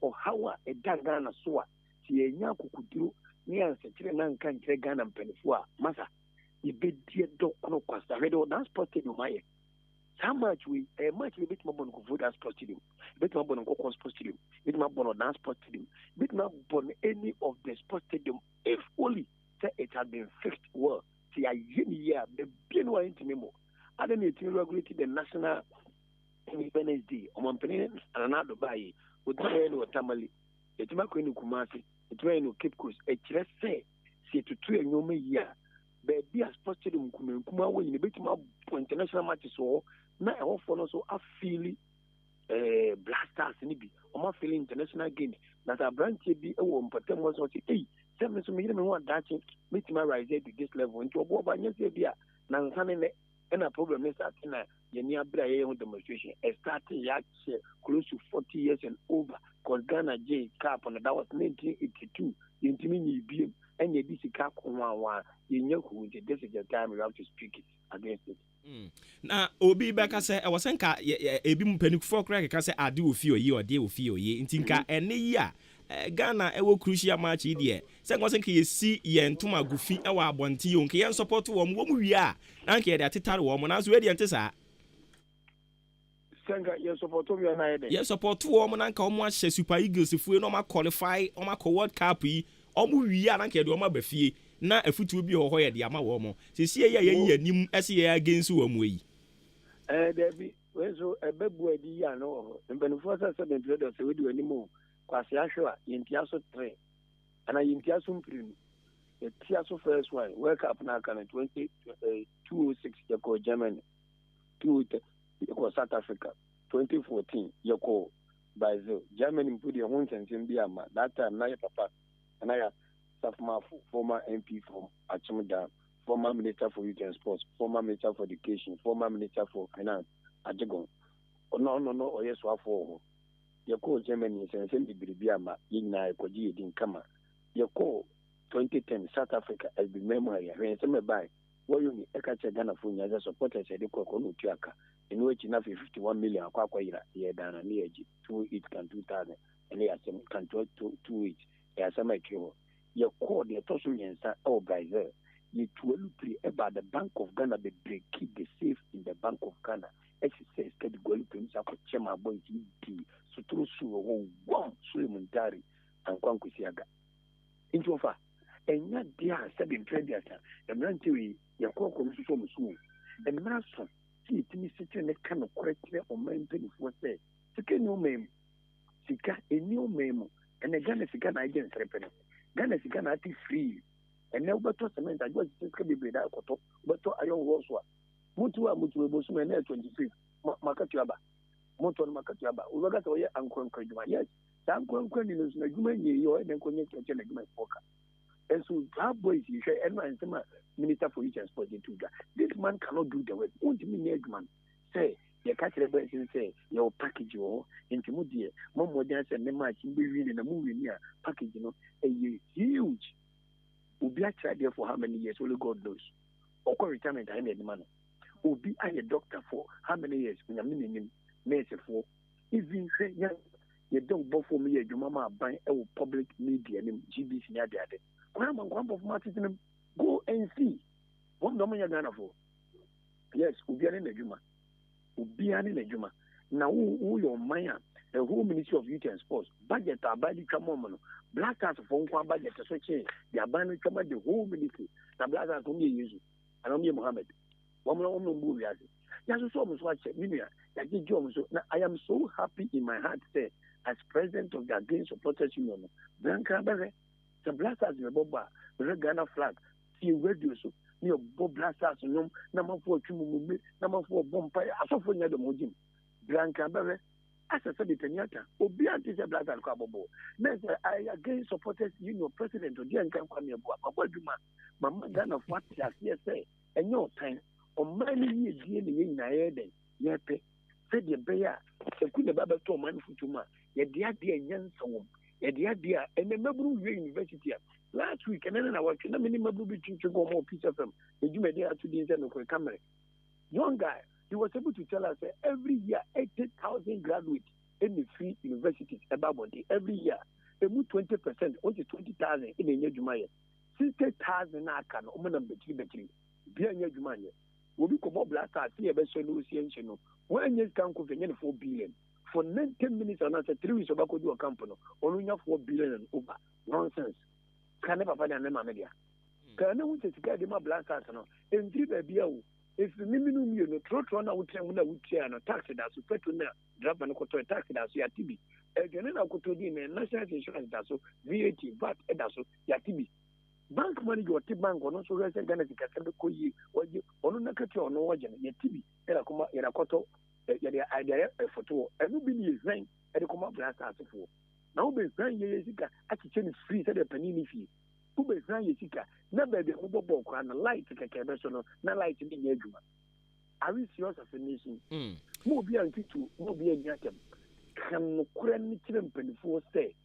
ohawa Ghana so a ti enya kokuduro ne ansakire na nka nkire Ghana mpanifo a masa ibedie do kono kwasa hedo na sport stadium aye how much we bit more bonko for that sport stadium bit more bonko sport stadium bit more bonko dance sport stadium bit more bon any of the sport stadium if only say it had been fixed well ti a year the bien wa intimemo other than it regulated the national Independence Day omampene anado bayi odire no tamale etima ko ni Kumasi etima no Cape Coast ekire se si etutu enyoma yi a be a sports stadium kuma wo yin betima international matches so na e hofo no so afili Blasters ni bi o ma feel international games that a branch bi e wo mpatem wo so say se me so me yire me ho adache betima rise to this level into Obuoba nya se bia na nsane ne and a problem is that Yenia Bra demonstration started close to 40 years and over because Ghana J Cap and that was 1982 in Timini BM and you DC Cap on one you know who this is the time we have to speak it against it. Na obi beka se e wosenka ebi mpanifo kra ka se ade ofi oyi ode ofi oyi ntinka ene yi a Ghana ewo crucial match die se ngosenka yesi ye ntoma gufi e wa abonte yo nke ye support wo mo wi a na nke ye de atetare wo mo na so we de ente sa senga ye support wo na ye de ye support wo mo na nka wo ahye Super Eagles fue no ma qualify o ma World Cup yi o mo wi a na nke ye de o ma bafie na afutu bi ho ye de ama wo mo se sie ye ye anim ese ye against wo mo yi Debbie we so ebebu adi ya no mbenufo sa se den trader se we di anim kwasi ahwa yintiaso 3 ana yintiaso mprim yintiaso first one World Cup na kan 2006 yako Germany 2 yako South Africa 2014 yako Brazil Germany mpudi ya hunsense mbia ma that time na ya papa na ya Safmafu, former MP from Achimda, former Minister for Youth and Sports, former Minister for Education, former Minister for Finance, Ajegon. No, yes, for your call Germany and send the Bibiama in Naikoji in Kama. Your call 2010 South Africa as the memory, when some buy. What you need, Ekacha Ghana for you as a supporter said the Kokonu Tiaka, in which enough 51 million Kwakwaira, here down and near 2 each can 2,000, and they are some can 2 each. They are some like you. Your call, the Tosunians are by there. You 12 about the Bank of Ghana, the break, keep the safe in the Bank of Ghana. Exercise, get the goal to himself, Chema Boy, so through Su, one Sulimundari, and Kwankusiaga. Into far. And not dear, said in Treasure, and Ranty, your call comes from soon. And Master, see it me sitting in the kind of correctly or maintain for say, Sika no meme, Sika a new memo, and a Ghana Sika agents repenting. Ghana Sika not free. And now, but cement, I was just going to be that, but I don't was what. Mutua Bosuman 23, Makatuaba, Moton Makatuaba, Ugatoya, and Conquerima. Yes, some Conquerima is like you and then connect to my poker. And so, our boys, you say, and my Minister for Youth and Sport, this man cannot do the work. Won't mean man say, your catcher say, your package, your intermediate, more dance and the match in the movie near package, a huge. Will be a child there for how many years? Only God knows. Or retirement, I need money. Will be a doctor for how many years? When I'm in Mercy for. Even say, you don't both for me, your mama buy a public media and GBC near the other. Grandma, Grandpa of Martin, go and see. What no money Ghana for? Yes, will be an Juma. Will be an Juma. Now, who your Maya, the whole Ministry of Youth and Sports, budget are by the Chamomano, Black Cats for one budget to switch in, they are banning the whole ministry. The Black Cats only use it. And only Mohammed. One more movie as it. Yes, so much watch it. I am so happy in my heart, say, as president of the Against Supporters Union, Blanca Berre, the Black Cats, the Boba, the Ghana flag, see radio so. Near Bob Blasters, number 4 Chumumu, number 4 Bompire, I saw for the Mojim. Blanca Berre, as I said, Kenyatta, Obian is a black and Kababo. Next, I again supported union president of the Ankamania, Mamma Ghana of what I say, and no time, on many years, in Naeden, Yape, said the Bear, the Queen of Baba to man for Tuma, yet the idea and young someone, yet the idea, and the Mabu University. Last week, and then I was in a minimum to go more piece of them. You made there to the end of the camera. Young guy, he was able to tell us that every year 80,000 graduates in the free universities about every year. They move 20%, only 20,000 in the year Jumaya. 60,000 are can omen between being your Jumaya. We will come up last year, but so no no. 1 year can go 4 billion. For 10 minutes or not, 3 weeks of a do a company, only 4 billion and over. Nonsense. Can never find a name media. Can I want to get them a blast out and 3 baby. If the minimum you know, throat one out when I would say and a taxi that's to drop and go to a taxi that's your TB. Again, I go to the national insurance that's so VAT, VAT, that's so your TB. Bank money, your T bank, or not so resident Ghana, the Catholic, or you, or no cut your no origin, your TB, and a coma, and a coto, idea photo, and nobody is saying, and a coma blast out of 4. Now, be saying, yes, I can change free, said a panini fee. Who be saying, yes, never the Obuoba and the light, not light in the Eduma. I wish yours as a nation. More be until to more be a yatem. Can no cranny children before say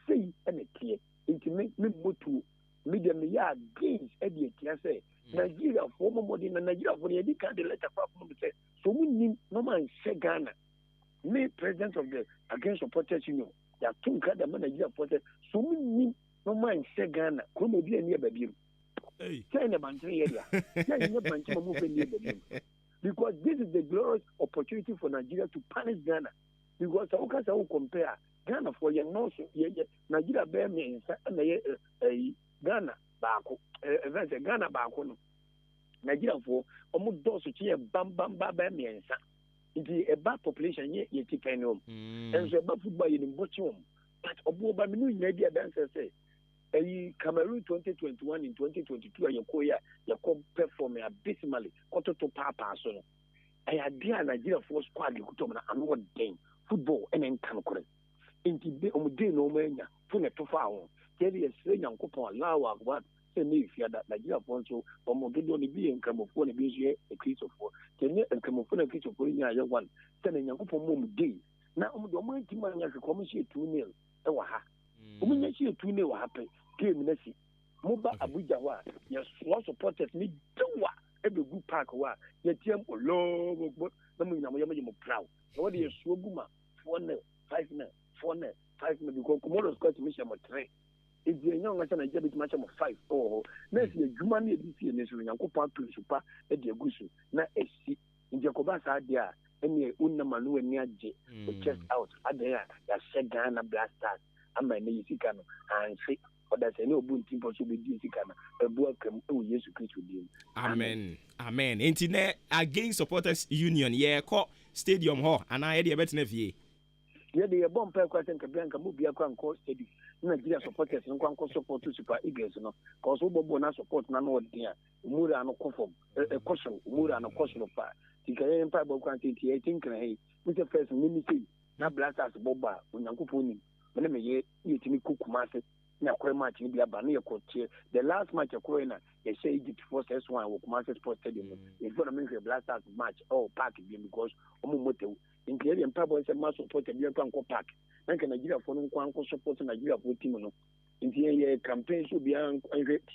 and a clear, intimate me to medium yard gains at the say. Nigeria, former modern Nigeria, for the Edica, the letter from the say, so we need no man say Ghana. Me, president of the Against Supporters Union, they are 2 kind of Nigeria supporters, so we need no man say Ghana, come over near baby. China Bantry area. Because this is the glorious opportunity for Nigeria to punish Ghana. Because how can I compare Ghana for your nose, Nigeria bear me and Ghana Bako, Ghana Bako. Nigeria for almost those who cheer bam bear me and it is a bad population yet depend on. And so about football in Bochum. But Obuoba media dancers say. Cameroon 2021 in 2022 and you perform abysmally. Quarter to Papa so. I had dear Nigeria for squad you could another game football and then can correct. In the day no mania, Fune to foul. Kelly is saying Uncle Lawa, what? Say me if you had that Nigeria Poncho, or Mogidoni be in Camophone, a busy a creature for. Can you and Camophone a creature for your one? Sending Uncle Mom day. Now, the mighty man has a commission 2-0. Oh, ha. When you see a 2-0 happen, game Nessie. Moba Abuja, your small supporters need do what every good park wa. Your team or low, but the Yamayam proud. What is Swoguma? 4-0, 5-0, 4-0, 5-0 because Comoros got to mission of 3. If the young man a debit match of 5 or next year, Jumani this year, Nesri, Uncle Patu Super, Eddie Gusu, na SC in Jacobas idea, and the Unamanu and Niaji, chest out, Adea, Shagana Blasters, and my name is Ikano, and say, or that's a no boon team possibly Dicano, a welcome, oh, yes, you with him. Amen. Amen. Internet against supporters union, yeah, call stadium hall, and I had a better nevy. Yeah, they are bomb per question, Cabranca, Mubia, Call Stadium. Nigeria supporters and Quanco support to Super Eagles, no, because Obona support none of dear, Mura no conform, a caution, Mura no caution of fire. The Canadian Bible quantity, I think, with the first ministry, not blasters Boba, when Uncle Pony, when I may eat me cook master, now quite much in the Abania court chair. The last match of Corona, they say Egypt force S1 with Master Sports Stadium. It's going to make a blasters match or park because Omomoto in Canadian Bible is a mass supported your Quanco Park. Nanka Nigeria for Quanco support Nigeria for Timono. In the campaign should be on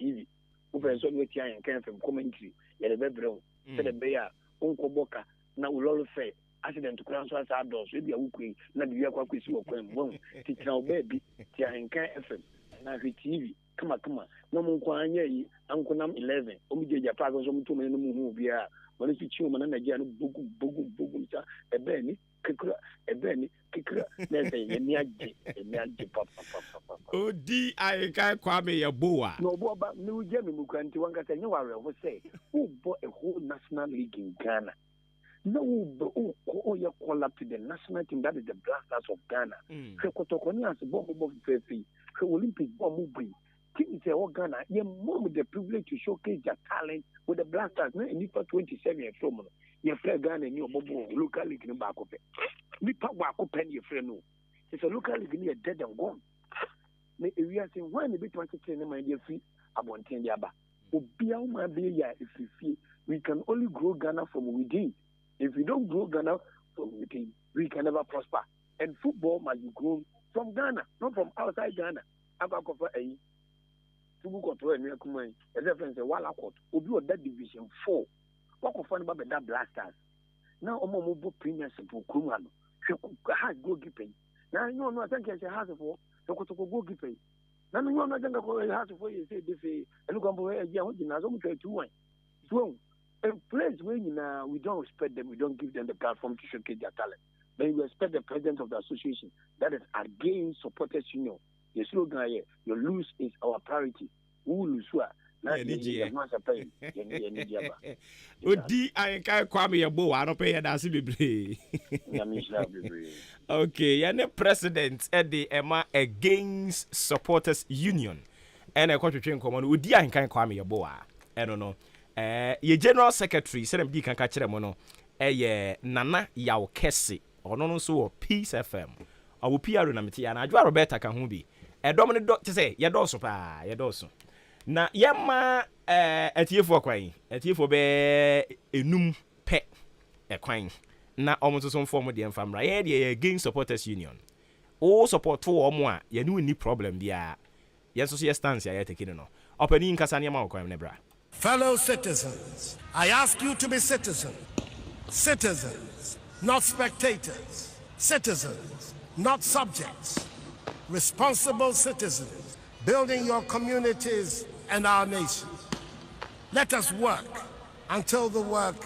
TV. Over so with and came from commentary. Yet a bedroom. Said a bear, Uncle Boca, now will all say accident to cross us outdoors. Maybe a weekly, not the Yaquaquis or Quem, Titano baby, Tia and Can FM, and TV. Come on. No more Quanya, Uncle Nam 11. Omija Pagos on 2 minutes movie. When it's a human and a Jan Bogu, a Benny. A Benny, there's a Niaji papa. Oh, I can't kwame your boa. No, but no Jemmy Mukanti, one can say, no, I will say, who bought a whole national league in Ghana? No, but you call up to the national team that is the Blasters of Ghana. Kotokoni as a bomb of Fefi, Olympic bomb. Teams in Ghana, you mom the privilege to showcase their talent with the Blasters. And for 27 years from your friend Ghana and your mobile local league in back of it. Nipa wako pen your friend no. It's a local league near dead and gone. We are saying when the bit want to train my dear feet about 10 years back. Obia my be if you feel we can only grow Ghana from within. If we don't grow Ghana from within, we can never prosper. And football must be grown from Ghana, not from outside Ghana. Abakofa ayi. Tubu koto enu ekumai. Reference wala koto. Obi o that division 4. Wakofa ni ba that Blasters. Now omo mo bo premiership for Kumano. Has goalkeeping. Now you know I think it's a house for goalkeeping. Now you know I think it's a house for you say this and go boy ya ho jina so mo 2-1. So a place where we don't respect them, we don't give them the platform to showcase their talent. Then we respect the president of the association that is against supporters union. The slogan here, your lose is our priority. Who will lose? Odi I can't kwame your boa, I don't pay a dance be. Okay, you're the president at the Emma against supporters union. And I got to train common. Odi I can't kwame your boa. I don't know. Your general secretary said I'm can catch them no. Nana Yaw Kesi or no so Peace FM. I will PR na meti and I draw Roberta can who be. A dominant doctor say, Yadoso pa, Yadoso. Na yama etiefo kwan. Etiefo be enum pe ekwan. Na almost some form of the famra. Yeah, against supporters union. All support to omo a ye no ni problem dia. Yes so stance ya taking no. Opening kasanya ma okwan nebra. Fellow citizens, I ask you to be citizens. Citizens, not spectators. Citizens, not subjects. Responsible citizens, building your communities and our nation. Let us work until the work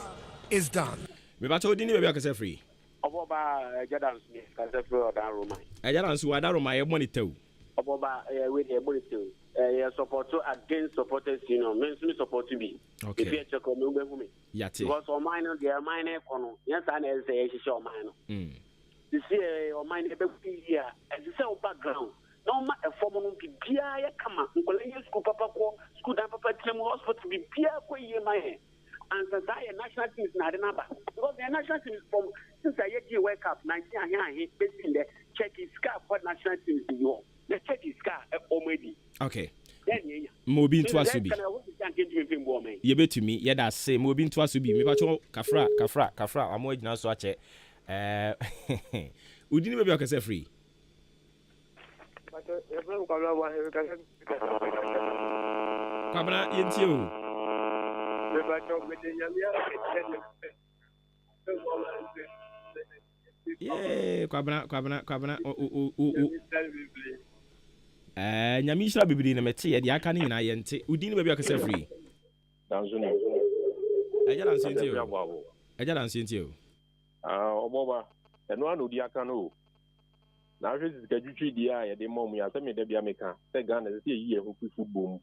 is done. Me ba to dini be akase free. Obuoba Jadans me akase free odan Roma. Jadans wa da Roma ye monitor. Obuoba we dey monitor. Support against supporters men support to be. Okay. If you check on me. Yate. Because on mine they are mine kono. Yes I say show mine. This year on mine be here and this is background. No ma a form no bibia ya kama. Nkola school papa ko school dan papa trim hospital bibia ko ye my. And since I national team is not number. Because the national team is since I World Cup 19 here based in the check is scarf what national team is you. the check is car already. Okay. Then yeah. Mobi into asubi. Ye betumi ye da say mobi into asubi. Me pacho kafra amo gyina so ache. Udini be akase free. Kwabna yenti o. Yeah, kwabna nyamishra bibiri na mete ye de aka ni na yente udini be akase free. Danzuni. Eja dan senti o. Obuoba eno anu di aka no. Na hwe sikadwitwi dia ye de mom ya se me de bia meka. Se Ghana se yi e football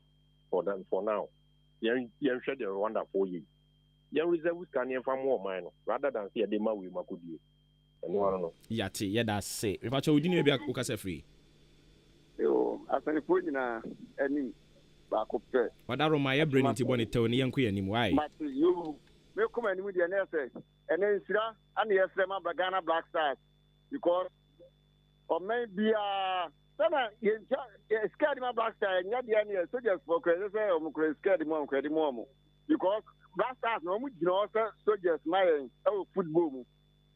for now. Yen hwe the Rwanda for you. Yen reserve scan for more mine rather than say de ma we makodi. Eno anu no. Yate ye da say. Me pacho udini be akase free. Yo, asani po nyina ani ba ko pe. Wadaro ma ye brain nti boni tew ne yenko yanim why? But you me come ani mu dia na say ene nsira ana yesre ma Ghana Black Stars because or maybe sana yenja scared ma Black Stars nya dia ne soldiers for credit say o mu scared mo because Black Stars no mu gina soldiers my football mu.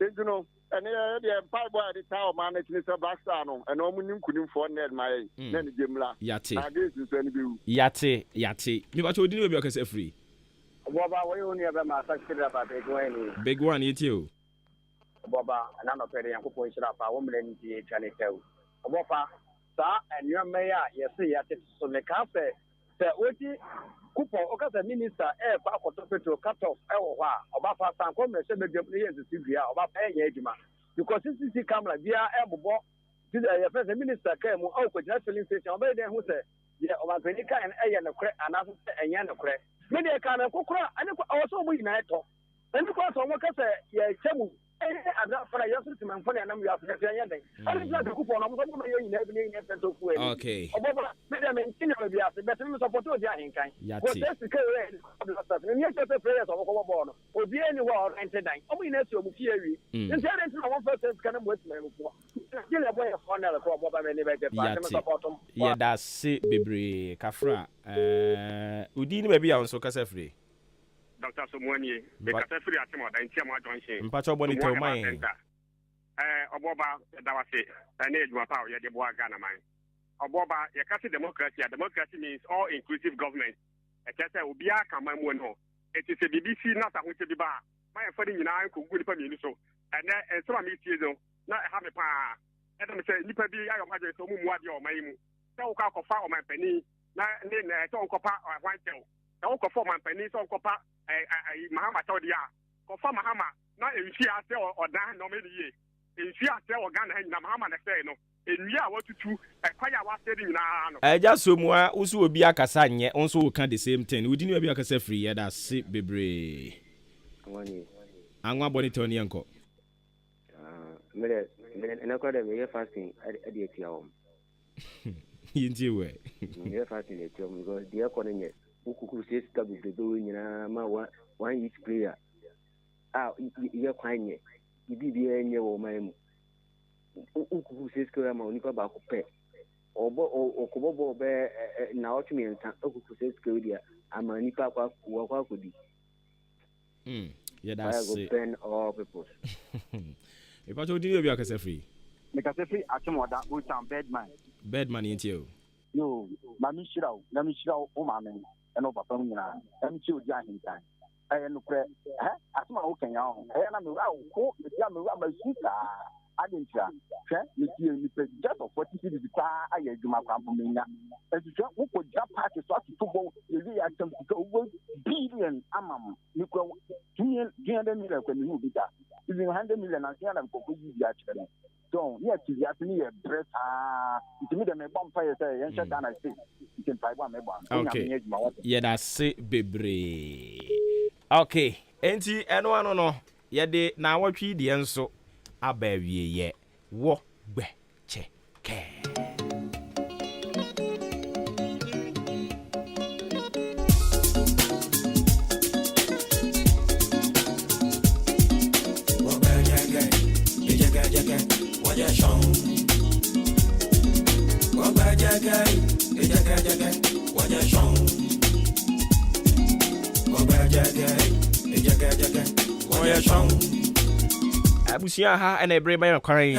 You know, and the Empire boy at the town managing Mr. Black Star, and no one couldn't find my name. Yate. Me what you didn't be okay free. Boba, we only have my success about big one, you too. Boba, and I'm not paying a position up. I won't let you tell. Boba, sir, and your mayor, yes, so the cafe, the Oti. Kupo okaza minister pa kotopeto cut off wa oba fa san ko me se be players sivia oba pa edwuma because CCC camera bia ebobo the first minister came o ko jina filling station oba dey hu se ye oba penika en eye ne kre anaso enye ne kre me dey ka na kokora ani ko so mo yina eto enti ko so mo ka se ye chemu ada para yesu ti man fone anam ya fa ya den ani bla de kupo na mo so mo ye yina bi ne se to ku e okay oba me dey me tinyo be bia se better me support o dia hinkan ko se ke re ni ye se players o ko bo no obi eni wa ente dan o mo yina si o mu fie wi nti ade nti na mo first kan mo ati me mo ye le boy funnel ko oba me ne be pa me support o ye da se bebre kafra udi ni be bia on so kasa free Dr. Somuanie, the Catafri Atimo, and Tiamo Johnson. Pacho Bonito, my Obuoba, that was it, an age of power, the Boagana mine. Obuoba, your country democracy means all inclusive government. A Cata will be a common one. It is a BBC, not a Wichita bar. My friend in I could good for me so. And so I'm season, not have a pa. And I'm saying, Nipper be I imagine so much your name. So call for my penny, not then I don't copper or white tail. I won't for my penny, so copper. Mahama Todia, Kofa Mahama, not in Fiat or Dan, no many years. In Fiat or Ghana, Mahama, no. In Ria, what to do, a quiet was sitting now. I just somewhere also be a Cassania, also can the same thing. We didn't be a Cassa free, yet that's it, baby. I'm one bonitoni uncle. And I call them a fasting at the home. You way. You're fasting at home because the economy. Who says to be doing one each player? You're quite near. You did the end of my who says Kuramonica back pay or Kobo bear now to me and who says Kodia. I'm a Nipa who could be. Yeah, that's pen all people. If I told you, you're a free. Because if I come with that, we sound bad money into you. No, Mammy Shiro, Oman. And over Pamina, and she would join him time. I am no prayer. As my open young, I am a the young rubber sister. I didn't try. Just of 40 cities, I do my company. As you who could jump past the start to football, you attempt to go billion amam. You go 200 million when you do that. If you 100 million, I can't go to you actually. Don't yet to the me a breath. To me, the bonfire say, and shut down. I say, you can buy one. Okay, yeah, that's it, baby. Okay, enti eno no, yeah, de na watch the enso abawie ye wo gbe che ke. Go back. Abusia ha and a brave by crying.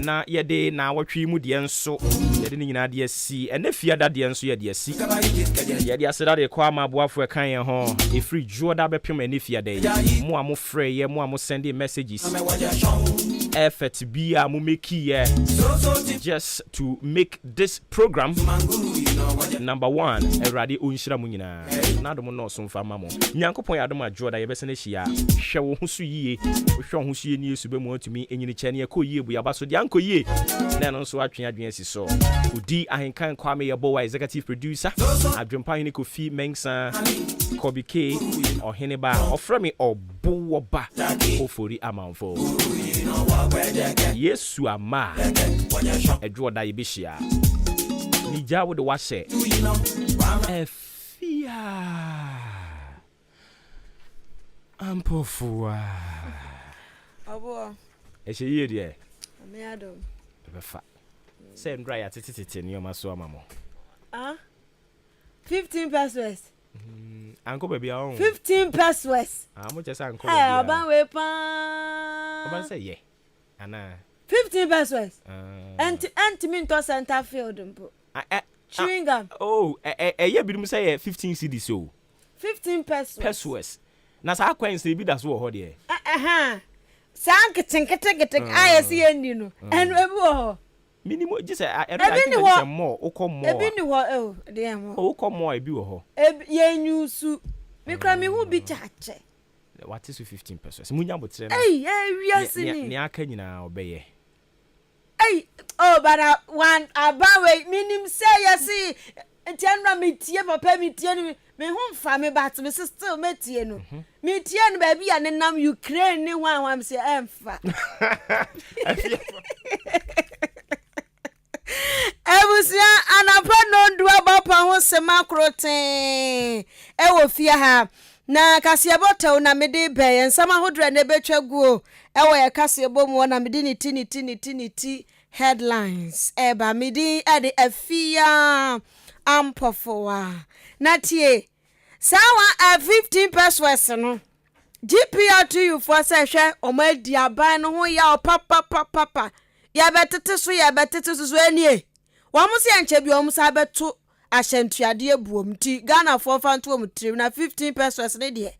Na yede na watwi mu de nso yede ni nyina de asi ene fia da de nso yede asi yede aseda de kwa ma boafo e kan ye ho e free joda be pem ene fia de mo amo frɛ ye mo amo send messages effort be a mo make ye just to make this program number 1 erade onhira mu nyina na dom no so mfa ma mo nyankopon ya dom ajoda ye be sene hia hwɛ wo ho so yie wo hwɛ ho so yie ni yesu be mo atumi enyini kyane ye ko yie bu ya ba so de anko yie na no so atwe adwen si so udi ahenkan kwame ye bo wa executive producer adwempa hene Kofi Mensah Kobi K ohene ba ofremi Obuoba Ofori Amanfo Yesu ama edwo da ye behia ni jawo de wahye efia ampofua abo ehye de me adom befa say ndra ya tete ni o maso amamo 15 pesos anko baby a 15 pesos mo chese anko baby ah ban we pa oban say ye ana 15 pesos anti minto center field mpo chewing gum ye bi dum say 15 cedis so 15 pesos na sa coins e bi da so ho de san kete ayesi endi no enu ebu ho minimum just I more okomo ebi ni ho de mo okomo ebi wo ho ye nyusu me kra me hu bi chache what is 15 pesos munya botre na wiase ni ni aka nyina obeye bara one abawe minim say yesi entianra metie papa metie ni me hu mfa me bat me still metie no metie no ba bia ne nam Ukraine ni hwan say emfa Ebusia anapa no ndua bapa ho sema kroten ewo fia ha na kase botew na mede be ensama hodre na betwa guo ewo ye kase bomu na mede ni ti headlines eba mede ade afia ampofoa na tie sawa 15 pesos no GPR to you for say hwe o ma di aban no ho ya papa ya betete so anie wamusi anche bi omusa beto ahyentuade abuom ti Ghana for fanto omutrim na 15 pesos ne de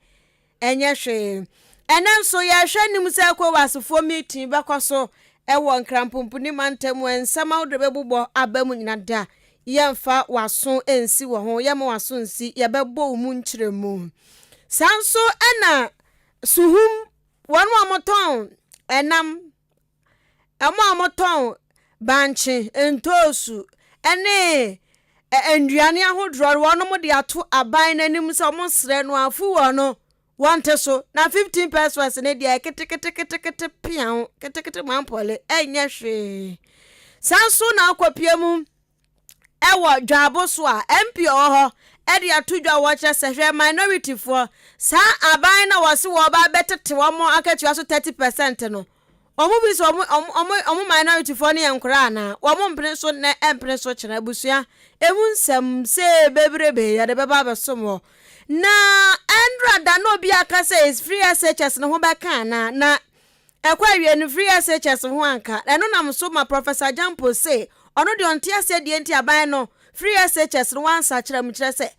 enye hwe enen so ya hwe nim se kwa wasofo meeting bekoso ewo nkrampompu ni mantemu ensama odre bebubo abamu nyina da yemfa waso ensi wo ho yem waso nsi ye bebo mu nkyeremu sanso ena suhum wonu amoton enam amoton banche entosu ene enduane ahodro wono mo de ato aban nanim se mo sre no afu wono wante so na 15 pesos ne de kete pian kete mampole enye hwe sanso na akwapiemu ewo dwabo so a MP oho e de atodwa wo che se hwe minority for sa aban na wo se wo ba betete wo mo akatua so 30% no omo bi so omo minority for ne yankura na omo mpre so na empre so kira busua emunsem se bebrebe ya de beba besomo na Andra da no bi aka say is free SHS no ho beka na ekwa wie no free SHS ho anka eno nam so ma Professor Jampo say ono de onte ase de enti aban no free SHS no wansa kira mu kira say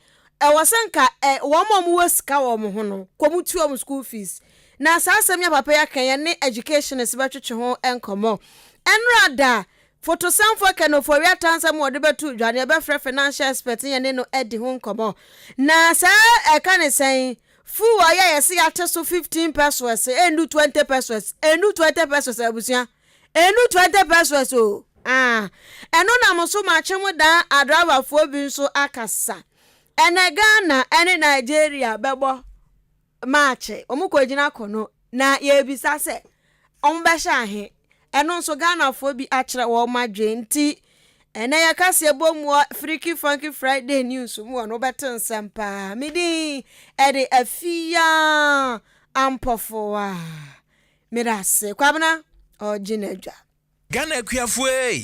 ewosenka wo mo wo sika wo mo ho no komutu om school fees na sasem ya papa ya kan ne education is betwetwe ho enkomo enrada photosamfo kano for ya tansa mo de betu dwane be frɛ financial expert ye ne no edi ho enkomo na sa kan sen fu ya yesi ya teso 15 pesos enu 20 pesos enu 20 pesos abusia enu 20 pesos o eno na mo so ma chemu da adrawa fo bi nso akasa ene Ghana ene Nigeria bebo Maakye omukojina kono na ye bisa se ombehya ahe eno nso Ghana fo bi akere wo madwe nti ene ya kase bomu Freaky Funky Friday news mu no betin sempa midi ede afia ampofoa mirase kwabna ojinadwa Ghana kuafue